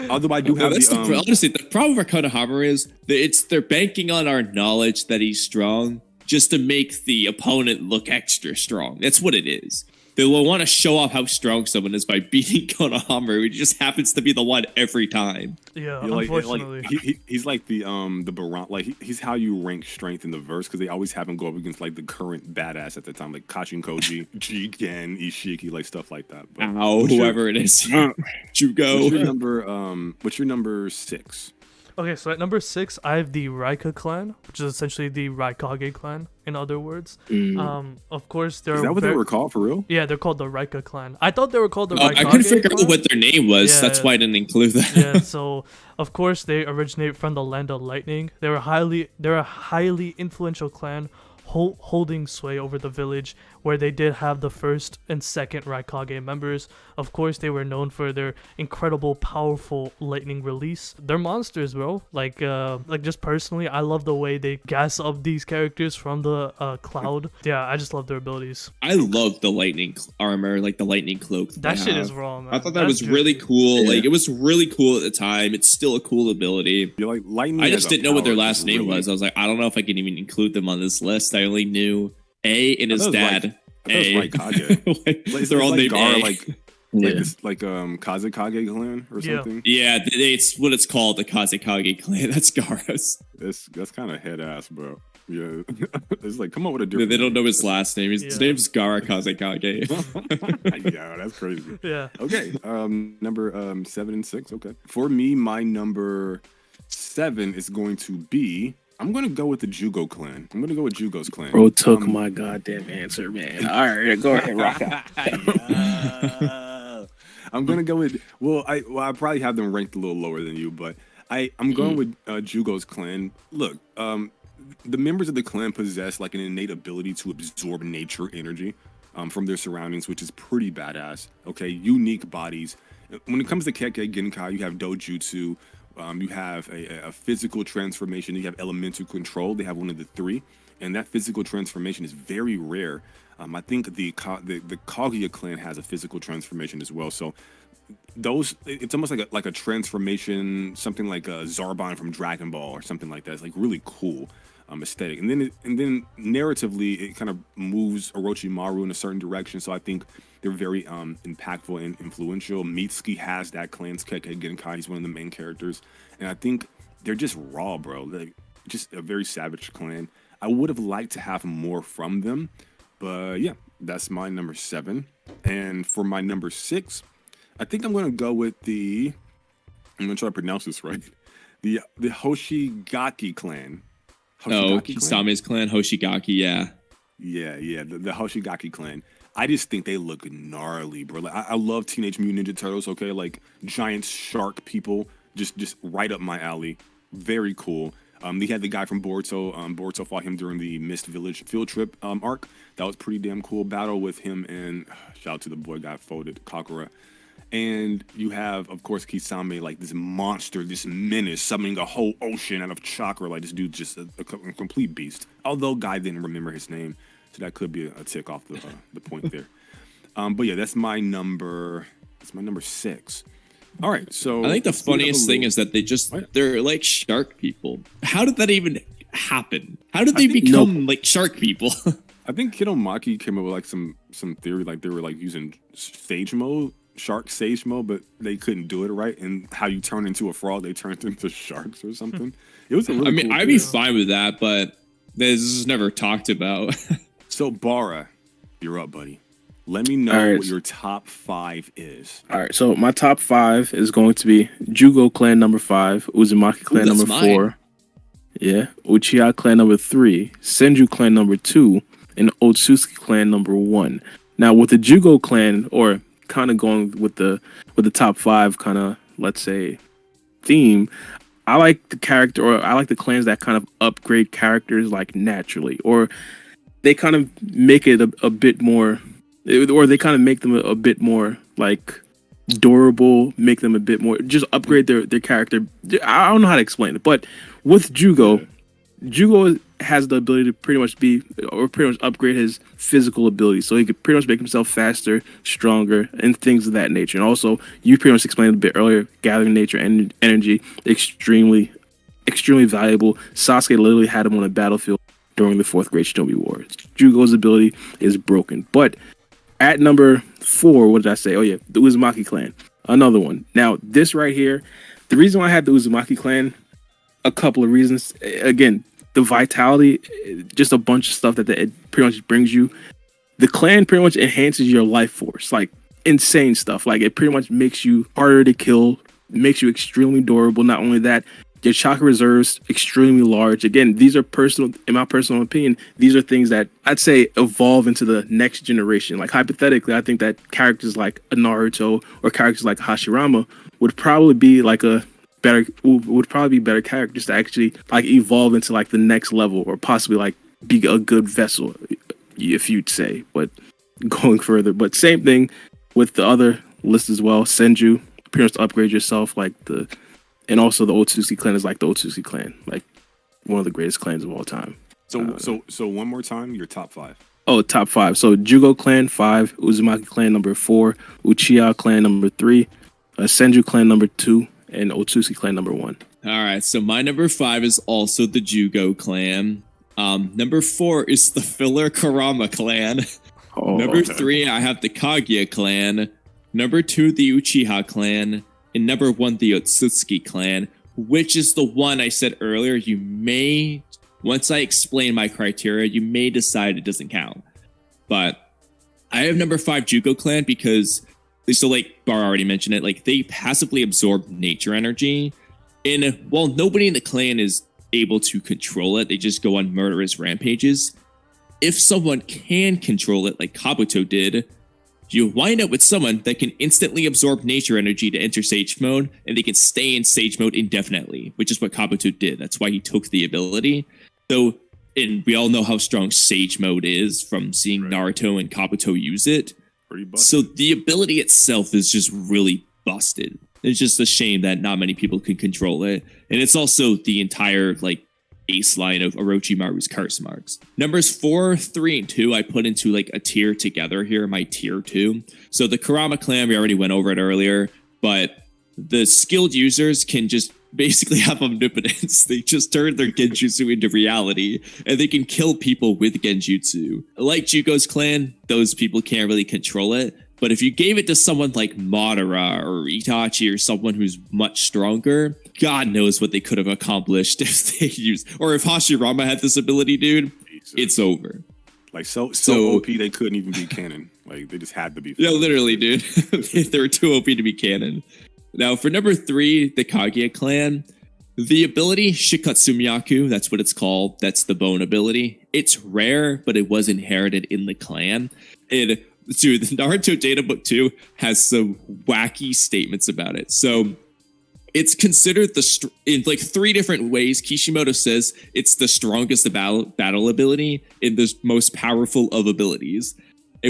Although I do have honestly, the problem for Konohamaru is that they're banking on our knowledge that he's strong just to make the opponent look extra strong. That's what it is. They will want to show off how strong someone is by beating Konohamaru. He just happens to be the one every time. Yeah, unfortunately. He's like the Baron. Like he's how you rank strength in the verse because they always have him go up against like the current badass at the time, like Kashin Koji, Jigen, Ishiki, like stuff like that. But whoever it is, Jugo. What's your number 6? Okay, so at number 6, I have the Raika clan, which is essentially the Raikage clan, in other words. Of course, they're... Is that what they were called, for real? Yeah, they're called the Raika clan. I thought they were called the Raikage I couldn't figure out what their name was. Yeah, that's why I didn't include that. Yeah, so, of course, they originate from the Land of Lightning. They're a highly influential clan, holding sway over the village, where they did have the first and second Raikage members. Of course, they were known for their incredible, powerful lightning release. They're monsters, bro. Like just personally, I love the way they gas up these characters from the cloud. Yeah, I just love their abilities. I love the lightning armor, like the lightning cloak. That shit is raw, man. I thought that was really cool. Yeah. Like, it was really cool at the time. It's still a cool ability. You're like lightning. I as just a didn't know what their power last is name really- was. I was like, I don't know if I can even include them on this list. I only knew A and his I thought it was dad. I thought it was Raikage. Like, Like, they're all like named Gar, A. like Yeah. this, like Kazekage clan or Yeah. something. Yeah, it's what it's called, the Kazekage clan. That's Garas. That's kind of head ass, bro. Yeah, it's like come up with a They different. don't know his last name. His Yeah. name's Gara Kazekage. Yeah, that's crazy. Yeah. Okay, number 7 and 6. Okay, for me, my number 7 is going to be. I'm gonna go with the Jugo clan. I'm gonna go with Jugo's clan. Bro took my goddamn answer, man. All right, go ahead, rock out. I'm gonna go with. Well, I probably have them ranked a little lower than you, but I'm going with Jugo's clan. Look, the members of the clan possess like an innate ability to absorb nature energy from their surroundings, which is pretty badass. Okay, unique bodies. When it comes to Kekkei Genkai, you have Dojutsu. You have a physical transformation. You have elemental control. They have one of the 3, and that physical transformation is very rare. I think the Kaguya clan has a physical transformation as well. So it's almost like a transformation, something like a Zarbon from Dragon Ball or something like that. It's like really cool aesthetic. And then narratively, it kind of moves Orochimaru in a certain direction. So I think they're very impactful and influential. Mitsuki has that clan's Kekkei Genkai. He's one of the main characters. And I think they're just raw, bro. Like, just a very savage clan. I would have liked to have more from them. But yeah, that's my number 7. And for my number 6, I think I'm going to go with I'm going to try to pronounce this right. The Hoshigaki clan. Oh, Kisame's clan, Hoshigaki, yeah. Yeah, the Hoshigaki clan. I just think they look gnarly, bro. Like, I love Teenage Mutant Ninja Turtles, okay? Like, giant shark people, just right up my alley. Very cool. They had the guy from Boruto. Boruto fought him during the Mist Village field trip arc. That was pretty damn cool. Battle with him and shout out to the boy got folded, Kakura. And you have, of course, Kisame, like this monster, this menace, summoning a whole ocean out of chakra. Like, this dude's just a complete beast. Although Guy didn't remember his name, so that could be a tick off the point there. But yeah, that's my number 6. All right, so I think the funniest thing is that they're like shark people. How did that even happen? How did they become like shark people? I think Kidomaki came up with like some theory, like they were like using sage mode, shark sage mode, but they couldn't do it right. And how you turn into a frog, they turned into sharks or something. It was a really cool I'd be fine with that, but this is never talked about. So Bara, you're up, buddy. Let me know what your top 5 is. All right, so my top 5 is going to be Jugo clan number 5, Uzumaki clan number 4, yeah, Uchiha clan number 3, Senju clan number 2, and Otsutsuki clan number 1. Now with the Jugo clan, or kind of going with the top 5 kind of, let's say, theme, I like the character, or I like the clans that kind of upgrade characters like naturally, or they kind of make it a bit more, or they kind of make them a bit more like durable, make them a bit more, just upgrade their character. I don't know how to explain it, but with Jugo has the ability to pretty much upgrade his physical ability, so he could pretty much make himself faster, stronger, and things of that nature. And also, you pretty much explained a bit earlier, gathering nature and energy, extremely valuable. Sasuke literally had him on a battlefield during the 4th Great Shinobi War. Jugo's ability is broken. But at number 4, what did I say? Oh yeah, the Uzumaki clan. Another one. Now, this right here, the reason why I had the Uzumaki clan, a couple of reasons. Again, the vitality, just a bunch of stuff that it pretty much brings you. The clan pretty much enhances your life force, like insane stuff. Like, it pretty much makes you harder to kill, makes you extremely durable. Not only that, your chakra reserves extremely large. Again, these are in my personal opinion, these are things that I'd say evolve into the next generation. Like, hypothetically, I think that characters like a Naruto or characters like Hashirama would probably be like better characters to actually like evolve into like the next level, or possibly like be a good vessel, if you'd say. But going further, but same thing with the other list as well. Senju appears to upgrade yourself, and also the Otsutsuki clan is like the Otsutsuki clan, like one of the greatest clans of all time. So one more time, your top 5. Oh, top 5. So Jugo clan 5, Uzumaki clan number 4, Uchiha clan number 3, Senju clan number 2, and Otsutsuki clan number 1. All right, so my number 5 is also the Jugo clan. Number 4 is the filler Kurama clan. Number 3, I have the Kaguya clan. Number 2, the Uchiha clan. And number 1, the Otsutsuki clan, which is the one I said earlier. You may, once I explain my criteria, you may decide it doesn't count. But I have number 5, Jugo clan, because, so like Bar already mentioned it, like they passively absorb nature energy. And while nobody in the clan is able to control it, they just go on murderous rampages. If someone can control it, like Kabuto did, you wind up with someone that can instantly absorb nature energy to enter Sage Mode, and they can stay in Sage Mode indefinitely, which is what Kabuto did. That's why he took the ability. So, and we all know how strong Sage Mode is from seeing Naruto and Kabuto use it. So the ability itself is just really busted. It's just a shame that not many people can control it. And it's also the entire, like, ace line of Orochimaru's curse marks. Numbers 4, 3, and 2, I put into like a tier together here, my tier 2. So the Kurama clan, we already went over it earlier, but the skilled users can just basically have omnipotence. They just turn their genjutsu into reality, and they can kill people with genjutsu. Like Jugo's clan, those people can't really control it. But if you gave it to someone like Madara or Itachi or someone who's much stronger, God knows what they could have accomplished if they used, or if Hashirama had this ability, dude, it's over. Like so OP they couldn't even be canon. Like they just had to be. Yeah, literally, dude. They were too OP to be canon. Now for number 3, the Kaguya clan, the ability Shikatsumiyaku, that's what it's called. That's the bone ability. It's rare, but it was inherited in the clan. Dude, the Naruto Data Book 2 has some wacky statements about it. So it's considered in like 3 different ways. Kishimoto says it's the strongest battle ability and the most powerful of abilities,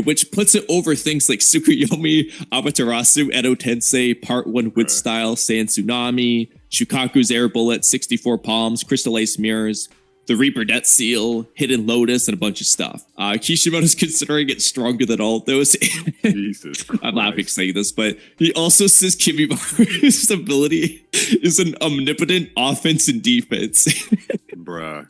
which puts it over things like Tsukuyomi, Amaterasu, Edo Tensei, Part 1 Wood Style, Sand Tsunami, Shukaku's Air Bullet, 64 Palms, Crystal Ace Mirrors, the Reaper Death Seal, Hidden Lotus, and a bunch of stuff. Kishimoto's considering it stronger than all of those. Jesus Christ. I'm laughing saying this, but he also says Kimimaru's ability is an omnipotent offense and defense. Bruh.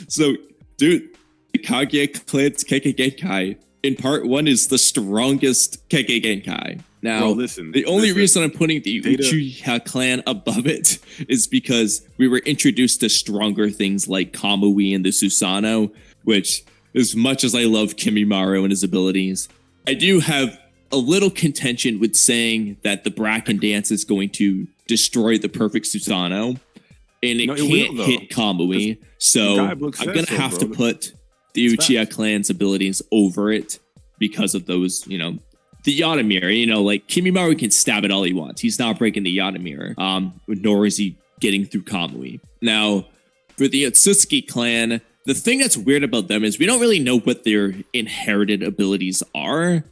So, dude, the Kaguya clan's Kekkei Genkai in part 1 is the strongest Kekkei Genkai. Now, bro, listen, the only reason I'm putting the Uchiha clan above it is because we were introduced to stronger things like Kamui and the Susanoo, which, as much as I love Kimimaru and his abilities, I do have a little contention with saying that the Bracken dance is going to destroy the perfect Susanoo, and it can't hit Kamui. So I'm going to have to put the Uchiha clan's abilities over it because of those, the Yata mirror, like Kimimaru can stab it all he wants. He's not breaking the Yata mirror, nor is he getting through Kamui. Now, for the Otsutsuki clan, the thing that's weird about them is we don't really know what their inherited abilities are,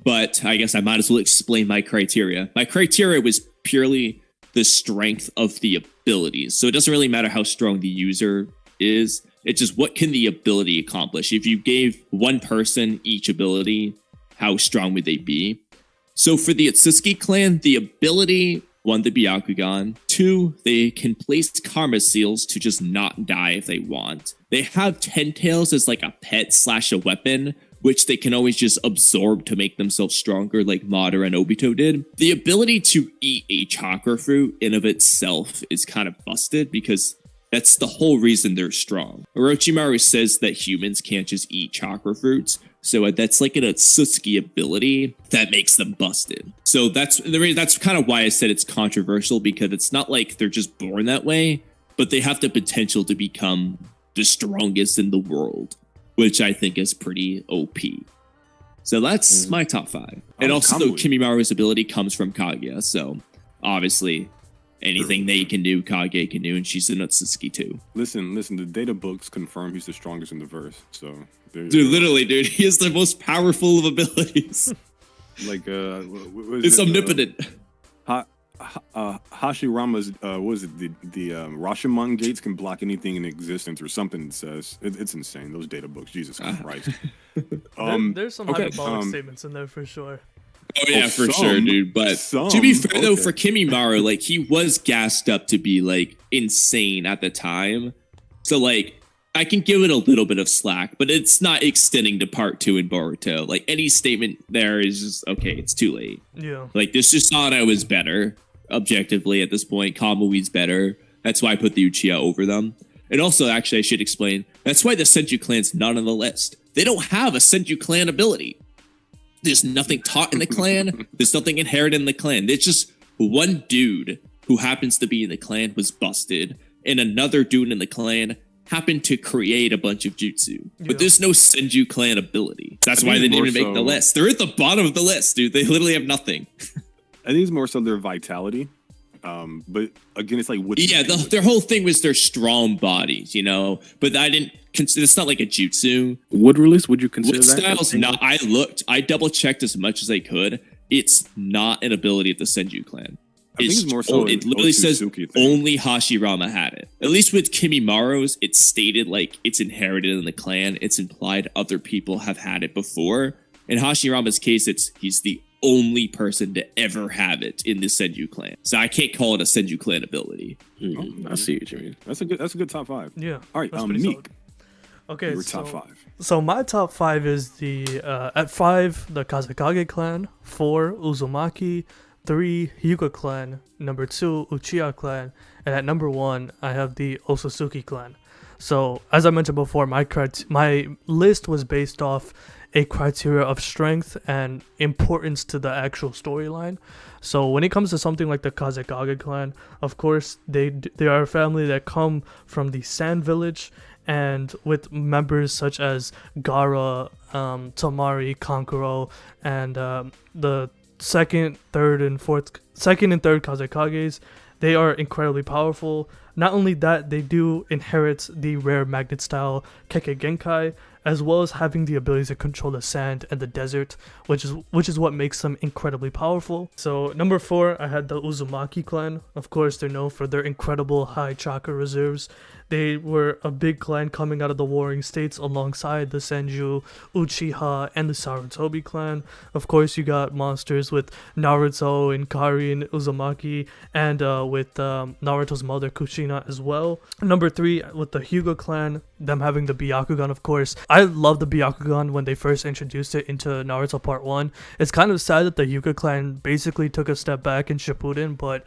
but I guess I might as well explain my criteria. My criteria was purely the strength of the abilities. So it doesn't really matter how strong the user is. It's just what can the ability accomplish. If you gave one person each ability, how strong would they be? So for the Otsutsuki clan, the ability, 1, the Byakugan. 2, they can place karma seals to just not die if they want. They have Ten Tails as like a pet / a weapon, which they can always just absorb to make themselves stronger like Madara and Obito did. The ability to eat a chakra fruit in of itself is kind of busted because that's the whole reason they're strong. Orochimaru says that humans can't just eat chakra fruits, so that's like an Otsutsuki ability that makes them busted. So that's kind of why I said it's controversial, because it's not like they're just born that way, but they have the potential to become the strongest in the world, which I think is pretty OP. So that's my top 5. And also, Kimimaru's ability comes from Kaguya, so obviously Anything they can do, Kage can do, and she's an Otsutsuki too. Listen. The data books confirm he's the strongest in the verse. So, Dude, literally, dude, he has the most powerful of abilities. Like, It's omnipotent. Hashirama's what is it? The Rashomon gates can block anything in existence, or something. It says it's insane. Those data books, Jesus Christ. There's some okay, hyperbolic statements in there for sure. Oh yeah, for sure, dude. But to be fair though, for Kimimaro, like he was gassed up to be like insane at the time. So like I can give it a little bit of slack, but it's not extending to part 2 in Boruto. Like any statement there is just okay, it's too late. Yeah. Like this Susanoo was better, objectively at this point. Kamui's better. That's why I put the Uchiha over them. And also, actually, I should explain, that's why the Senju clan's not on the list. They don't have a Senju clan ability. There's nothing taught in the clan. There's nothing inherited in the clan. There's just one dude who happens to be in the clan was busted, and another dude in the clan happened to create a bunch of jutsu. But there's no Senju clan ability. That's why they didn't even make the list. They're at the bottom of the list, dude. They literally have nothing. I think it's more so their vitality. But again, it's like their whole thing was their strong bodies, you know. But I didn't consider it's not like a jutsu. Wood release? Would you consider Wood that? style's not. I double checked as much as I could. It's not an ability of the Senju clan. I think it's more so. It literally says only Hashirama had it. At least with Kimimaro's, it's stated like it's inherited in the clan. It's implied other people have had it before. In Hashirama's case, he's the only person to ever have it in the Senju clan. So I can't call it a Senju clan ability. I see what you mean. That's a good top 5. Yeah. All right, Meek. Solid. Okay, your top 5. So my top 5 is the at 5 the Kazekage clan, 4 Uzumaki, 3 Hyuga clan, number 2 Uchiha clan, and at number 1 I have the Otsutsuki clan. So as I mentioned before, my list was based off a criteria of strength and importance to the actual storyline. So when it comes to something like the Kazekage clan, of course they are a family that come from the Sand Village, and with members such as Gaara, Tamari, Kankuro, and the second and third Kazekages, they are incredibly powerful. Not only that, they do inherit the rare magnet style Kekkei Genkai, as well as having the ability to control the sand and the desert, which is what makes them incredibly powerful. So number 4, I had the Uzumaki clan. Of course, they're known for their incredible high chakra reserves. They were a big clan coming out of the Warring States alongside the Senju, Uchiha, and the Sarutobi clan. Of course, you got monsters with Naruto and Kari and Uzumaki, and with Naruto's mother Kushina as well. Number 3, with the Hyuga clan, them having the Byakugan, of course. I love the Byakugan when they first introduced it into Naruto Part 1. It's kind of sad that the Hyuga clan basically took a step back in Shippuden, but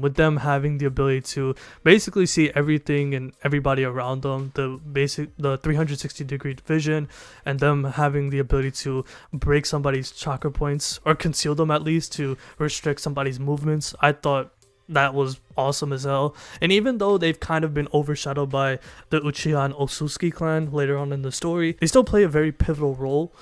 with them having the ability to basically see everything and everybody around them, the 360-degree vision, and them having the ability to break somebody's chakra points, or conceal them at least, to restrict somebody's movements, I thought that was awesome as hell. And even though they've kind of been overshadowed by the Uchiha and Otsutsuki clan later on in the story, they still play a very pivotal role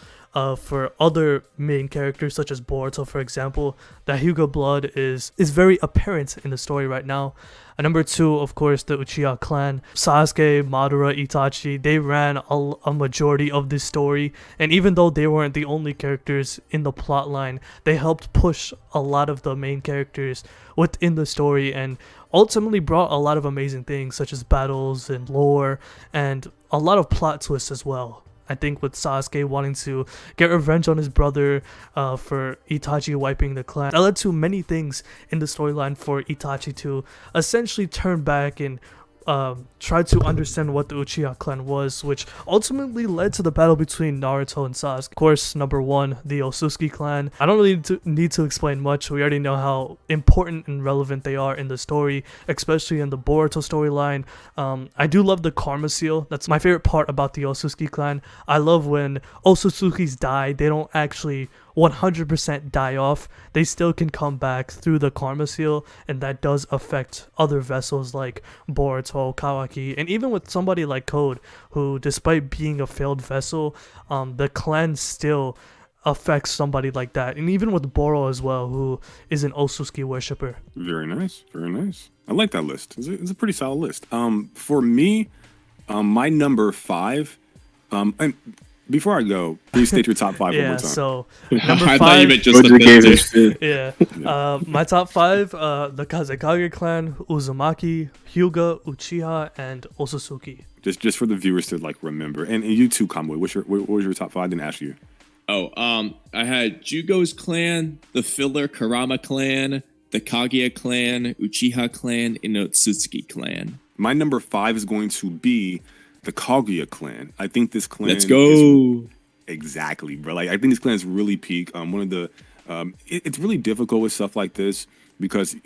for other main characters such as Boruto, for example. The Hyuga blood is very apparent in the story right now. And number 2, of course, the Uchiha clan. Sasuke, Madara, Itachi, they ran a majority of this story. And even though they weren't the only characters in the plot line, they helped push a lot of the main characters within the story, and ultimately brought a lot of amazing things such as battles and lore, and a lot of plot twists as well. I think with Sasuke wanting to get revenge on his brother for Itachi wiping the clan, that led to many things in the storyline for Itachi to essentially turn back and try to understand what the Uchiha clan was, which ultimately led to the battle between Naruto and Sasuke. Of course, number 1, the Otsutsuki clan. I don't really need to explain much. We already know how important and relevant they are in the story, especially in the Boruto storyline. I do love the Karma Seal. That's my favorite part about the Otsutsuki clan. I love when Otsutsukis die, they don't actually 100% die off. They still can come back through the Karma Seal, and that does affect other vessels like Boruto, Kawaki, and even with somebody like Code, who despite being a failed vessel, the clan still affects somebody like that, and even with Boro as well, who is an Otsutsuki worshiper. Very nice, very nice. I like that list. It's a pretty solid list. For me, my number 5. And before I go, please state your top 5 one more time. So number I 5. thought you meant just Roger the gave builder. his shit. Yeah. My top 5: the Kazekage clan, Uzumaki, Hyuga, Uchiha, and Otsutsuki. Just for the viewers to like remember, and you too, Kamui. What was your top 5? I didn't ask you. Oh, I had Jugo's clan, the filler Karama clan, the Kaguya clan, Uchiha clan, and Otsutsuki clan. My number 5 is going to be the Kaguya clan. I think this clan. Let's go. Exactly, bro. Like, I think this clan is really peak. One of the, it's really difficult with stuff like this because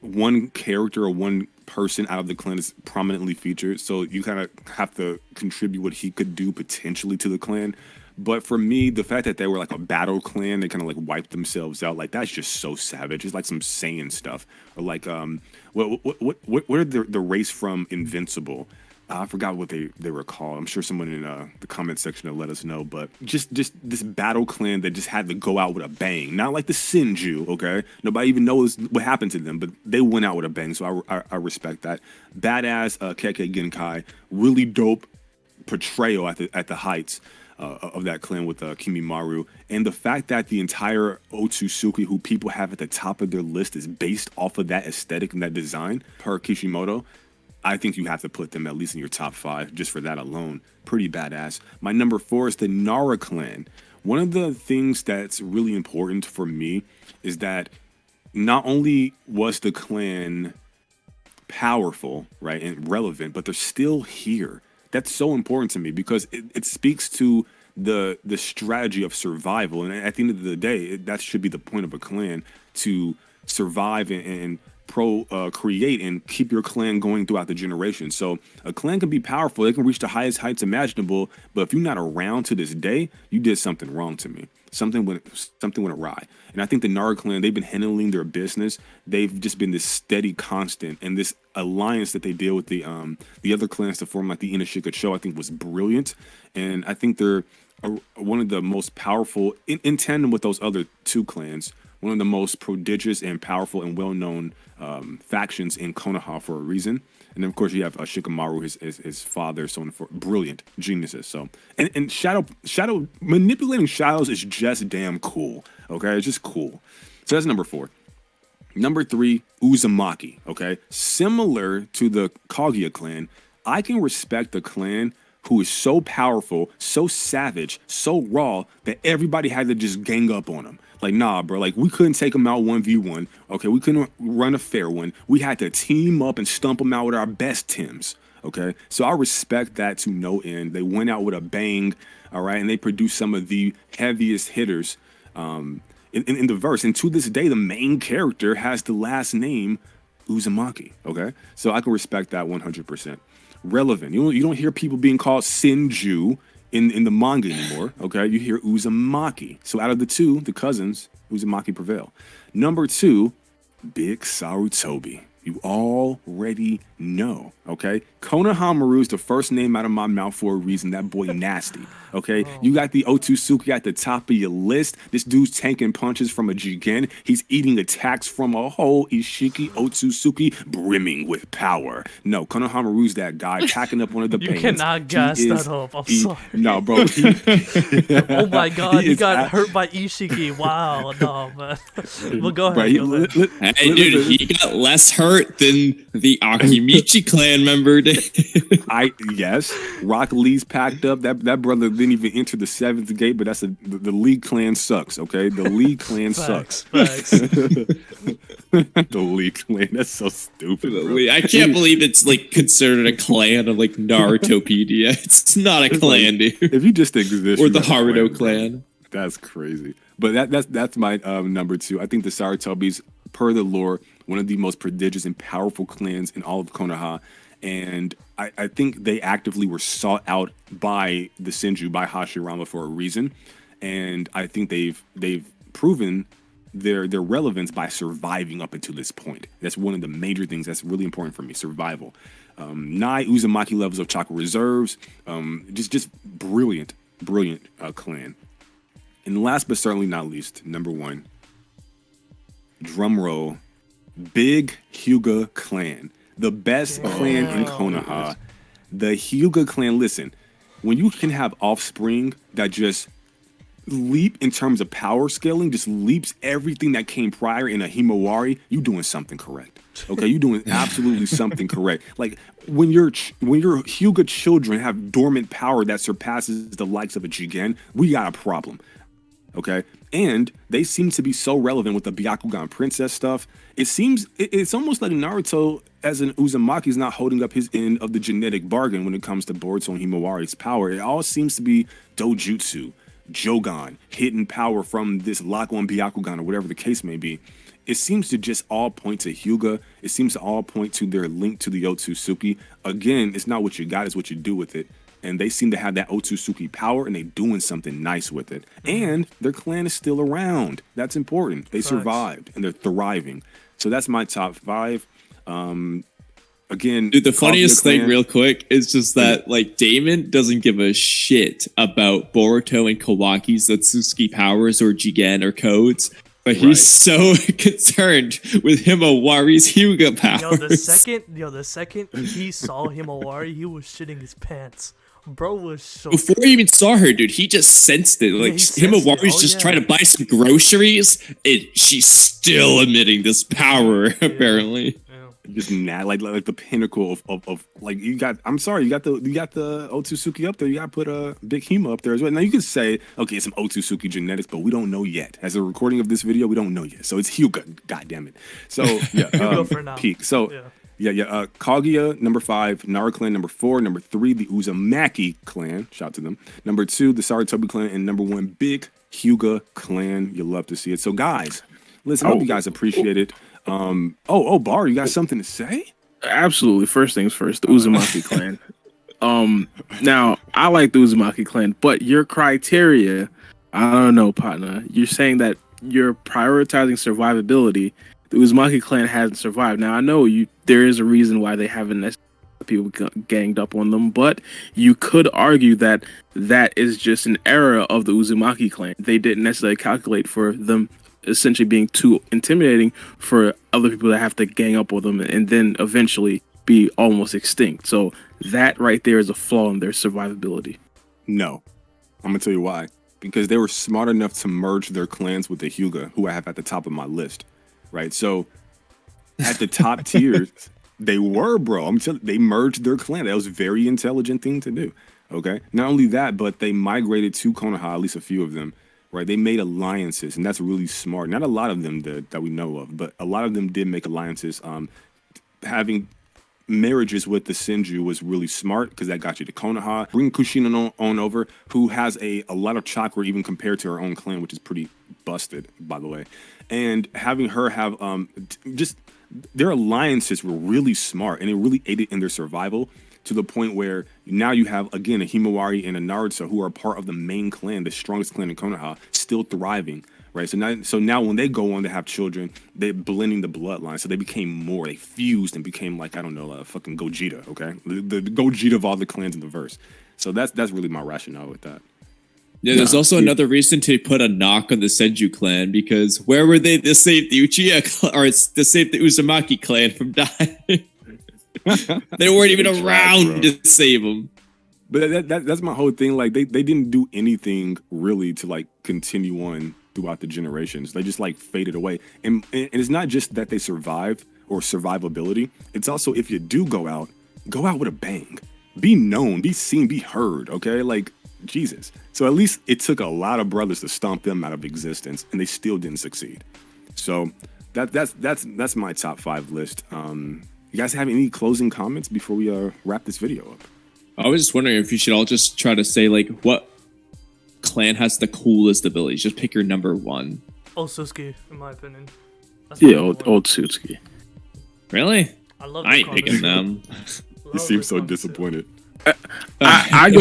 one character or one person out of the clan is prominently featured, so you kind of have to contribute what he could do potentially to the clan. But for me, the fact that they were like a battle clan, they kind of like wiped themselves out. Like, that's just so savage. It's like some Saiyan stuff, or like what are the race from Invincible? I forgot what they were called. I'm sure someone in the comment section will let us know. But just this battle clan that just had to go out with a bang. Not like the Senju, okay? Nobody even knows what happened to them, but they went out with a bang. So I respect that. Badass Kekkei Genkai, really dope portrayal at the heights of that clan with Kimimaru. And the fact that the entire Otsutsuki, who people have at the top of their list, is based off of that aesthetic and that design per Kishimoto. I think you have to put them at least in your top 5 just for that alone. Pretty badass. My number 4 is the Nara clan. One of the things that's really important for me is that not only was the clan powerful, right, and relevant, but they're still here. That's so important to me because it speaks to the strategy of survival. And at the end of the day, that should be the point of a clan, to survive and create and keep your clan going throughout the generations. So a clan can be powerful, they can reach the highest heights imaginable, but if you're not around to this day, you did something wrong to me. Something went awry. And I think the Nara clan, they've been handling their business. They've just been this steady constant, and this alliance that they did with the other clans to form like the Inoshika Cho, I think was brilliant. And I think they're one of the most powerful in tandem with those other 2 clans, one of the most prodigious and powerful and well-known factions in Konoha for a reason. And then, of course, you have Shikamaru, his father, so on and forth. Brilliant geniuses. So, and shadow manipulating shadows is just damn cool. Okay, it's just cool. So that's number 4. Number 3, Uzumaki. Okay, similar to the Kaguya clan, I can respect the clan who is so powerful, so savage, so raw that everybody had to just gang up on him. Like, nah, bro, like, we couldn't take them out 1v1. Okay, we couldn't run a fair one. We had to team up and stump them out with our best Tims. Okay, so I respect that to no end. They went out with a bang, all right, and they produced some of the heaviest hitters in the verse. And to this day, the main character has the last name Uzumaki. Okay, so I can respect that 100%. Relevant. You don't hear people being called Senju in the manga anymore. Okay, you hear Uzumaki. So out of the 2, the cousins, Uzumaki prevail. Number 2, Big Sarutobi. You already know, okay? Konohamaru is the first name out of my mouth for a reason. That boy nasty, okay? You got the Otsutsuki at the top of your list. This dude's tanking punches from a Jigen. He's eating attacks from a whole Ishiki Otsutsuki brimming with power. No, Konohamaru's that guy packing up one of the You pains. cannot gas that up. I'm sorry. No, bro. Oh my god, he got hurt. hurt by Ishiki. Wow, no, man. Well, go ahead. Bro, Hey, dude, he got less hurt than the Akimichi clan member did. Yes, Rock Lee's packed up. That brother didn't even enter the 7th gate, but that's the Lee clan sucks. Okay, the Lee clan sucks. Facts. The Lee clan, that's so stupid, bro. I can't believe it's like considered a clan of like Narutopedia. It's not a clan, dude. If you just exist, Or you're the not a Haruto clan. That's crazy. But that's my number 2. I think the Sarutobis, per the lore, one of the most prodigious and powerful clans in all of Konoha. And I think they actively were sought out by the Senju, by Hashirama, for a reason. And I think they've proven their relevance by surviving up until this point. That's one of the major things that's really important for me, survival. Nai Uzumaki levels of chakra reserves. Just brilliant clan. And last but certainly not least, number 1, drum roll, Big Hyuga clan, the best clan in Konoha. The Hyuga clan. Listen, when you can have offspring that just leap in terms of power scaling, just leaps everything that came prior in a Himawari, you doing something correct. Okay, you doing absolutely something correct. Like when your Hyuga children have dormant power that surpasses the likes of a Jigen, we got a problem. Okay, and they seem to be so relevant with the Byakugan princess stuff. It's almost like Naruto as an Uzumaki is not holding up his end of the genetic bargain when it comes to Boruto and Himawari's power. It all seems to be dojutsu, Jogan, hidden power from this lock-on Byakugan or whatever the case may be. It seems to just all point to Hyuga. It seems to all point to their link to the Otsutsuki. Again, it's not what you got, it's what you do with it. And they seem to have that Otsutsuki power, and they're doing something nice with it. And their clan is still around. That's important. They survived, and they're thriving. So that's my top 5. Again, dude, the funniest thing real quick is just that like Damon doesn't give a shit about Boruto and Kawaki's Otsutsuki powers or Jigen or codes, but he's so concerned with Himawari's Hyuga powers. The second he saw Himawari, he was shitting his pants. Bro was so before he even saw her, dude, he just sensed it. Like Himawari's just trying to buy some groceries, and she's still emitting this power, apparently. Just like the pinnacle of like you got. I'm sorry, you got the Otsutsuki up there. You got to put a Big Hima up there as well. Now you could say, okay, it's some Otsutsuki genetics, but we don't know yet. As a recording of this video, we don't know yet. So it's Hyuga. God damn it. So yeah, Hyuga for now. Peak. So yeah. Kaguya number 5, Nara clan number 4, number 3 the Uzumaki clan. Shout out to them. Number 2 the Sarutobi clan, and number 1 Big Hyuga clan. You'll love to see it. So guys, listen, I hope you guys appreciate it. Bar, you got something to say? Absolutely. First things first, the Uzumaki clan. Now I like the Uzumaki clan, but your criteria, I don't know, partner. You're saying that you're prioritizing survivability. The Uzumaki clan hasn't survived. Now I know there is a reason why they haven't necessarily people ganged up on them, but you could argue that is just an error of the Uzumaki clan. They didn't necessarily calculate for them essentially being too intimidating for other people that have to gang up with them and then eventually be almost extinct. So that right there is a flaw in their survivability. No, I'm gonna tell you why. Because they were smart enough to merge their clans with the Hyuga, who I have at the top of my list, right? So at the top tiers, they were, bro. I'm telling you, they merged their clan. That was a very intelligent thing to do. Okay. Not only that, but they migrated to Konoha, at least a few of them. Right, they made alliances, and that's really smart. Not a lot of them did that we know of, but a lot of them did make alliances. Having marriages with the Senju was really smart because that got you to Konoha. Bring Kushina on over, who has a lot of chakra even compared to her own clan, which is pretty busted, by the way. And having her have just their alliances were really smart, and it really aided in their survival. To the point where now you have, again, a Himawari and a Naruto who are part of the main clan, the strongest clan in Konoha, still thriving, right? So now when they go on to have children, they're blending the bloodline. So they fused and became like, I don't know, fucking Gogeta, okay? The Gogeta of all the clans in the verse. So that's really my rationale with that. Yeah, there's also another reason to put a knock on the Senju clan, because where were they to save the Uchiha, or to save the Uzumaki clan from dying? They weren't even around to save them. But that's my whole thing. Like they didn't do anything really to like continue on throughout the generations. They just like faded away. And it's not just that they survived or survivability. It's also, if you do go out with a bang. Be known, be seen, be heard. Okay, like Jesus. So at least it took a lot of brothers to stomp them out of existence, and they still didn't succeed. So that's my top 5 list. You guys have any closing comments before we wrap this video up? I was just wondering if you should all just try to say like what clan has the coolest abilities. Just pick your number 1. Otsutsuki, in my opinion. Otsutsuki. Really? I ain't picking them. You seem so disappointed. I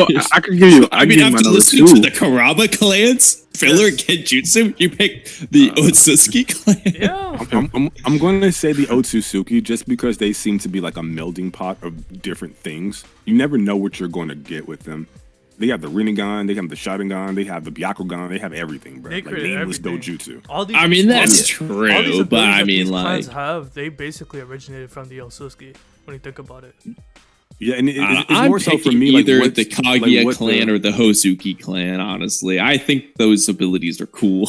could give you. I mean, after listening to the Karama clans, filler Genjutsu, you pick the Otsutsuki clan. Yeah. I'm going to say the Otsutsuki just because they seem to be like a melding pot of different things. You never know what you're going to get with them. they have the Rinnegan, they have the Sharingan, they have the Byakugan, they have everything, bro. They Like created nameless everything. dojutsu. All these, I mean, that's all these true, abilities but I that mean, these clans like, have, they basically originated from the Yosuke. When you think about it, Yeah, and it's I'm more so for picking me, like either what's- the Kaguya like, what clan the- or the Hozuki clan. Honestly, I think those abilities are cool.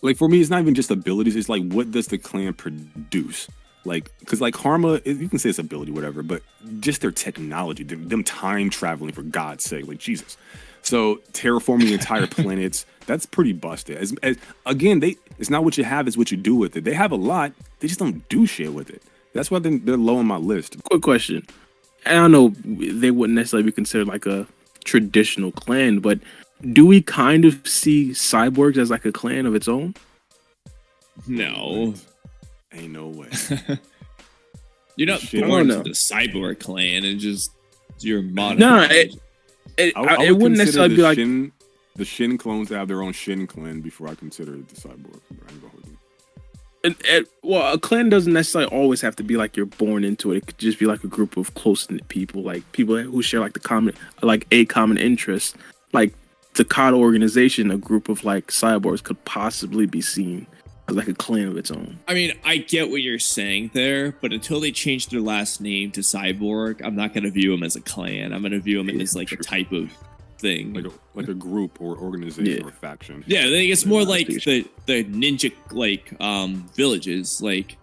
like for me, it's not even just abilities. It's like what does the clan produce? Like, because like Karma, you can say it's ability, whatever, but just their technology, them time traveling, for God's sake, like Jesus. So terraforming entire planets, that's pretty busted. As again, it's not what you have, it's what you do with it. They have a lot, they just don't do shit with it. That's why they're low on my list. Quick question. I don't know, they wouldn't necessarily be considered like a traditional clan, but do we kind of see cyborgs as like a clan of its own? No, Ain't no way. you're not Shit. born I to don't the cyborg clan and just you're modern. No, I it would wouldn't consider necessarily be like the Shin clones to have their own Shin clan before I consider the cyborg. I ain't gonna hold you. well, a clan doesn't necessarily always have to be like you're born into it. It could just be like a group of close-knit people, like people who share like a common interest. Like the Kata organization, a group of like cyborgs could possibly be seen as like a clan of its own. I mean, I get what you're saying there, but until they change their last name to Cyborg, I'm not gonna view them as a clan. I'm gonna view them as like a type of thing. Like a group or organization Yeah. or faction. Yeah, I think it's more not like speech. the ninja villages. Like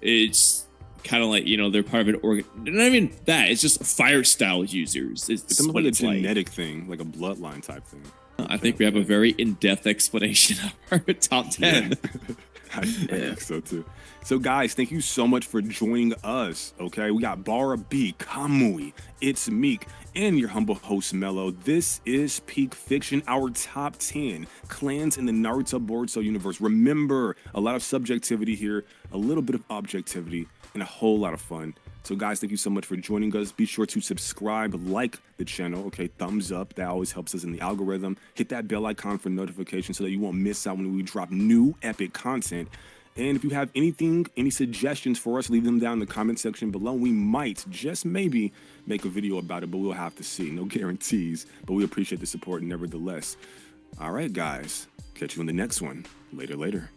it's kind of like, you know, they're part of an organ. Not even that. It's just fire style users. It's almost what like a it's like. genetic thing, like a bloodline type thing. I think we have a very in-depth explanation of our top 10. I think so too. So guys, thank you so much for joining us. Okay, we got Bara B, Kamui, It's Meek, and your humble host Mello. This is Peak Fiction, our top 10 clans in the Naruto Boruto universe. Remember, a lot of subjectivity here, a little bit of objectivity, and a whole lot of fun. So guys, thank you so much for joining us. Be sure to subscribe, like the channel, okay? Thumbs up, that always helps us in the algorithm. Hit that bell icon for notifications so that you won't miss out when we drop new epic content. And if you have any suggestions for us, leave them down in the comment section below. We might, just maybe, make a video about it, but we'll have to see. No guarantees, but we appreciate the support nevertheless. All right, guys, catch you in the next one. Later.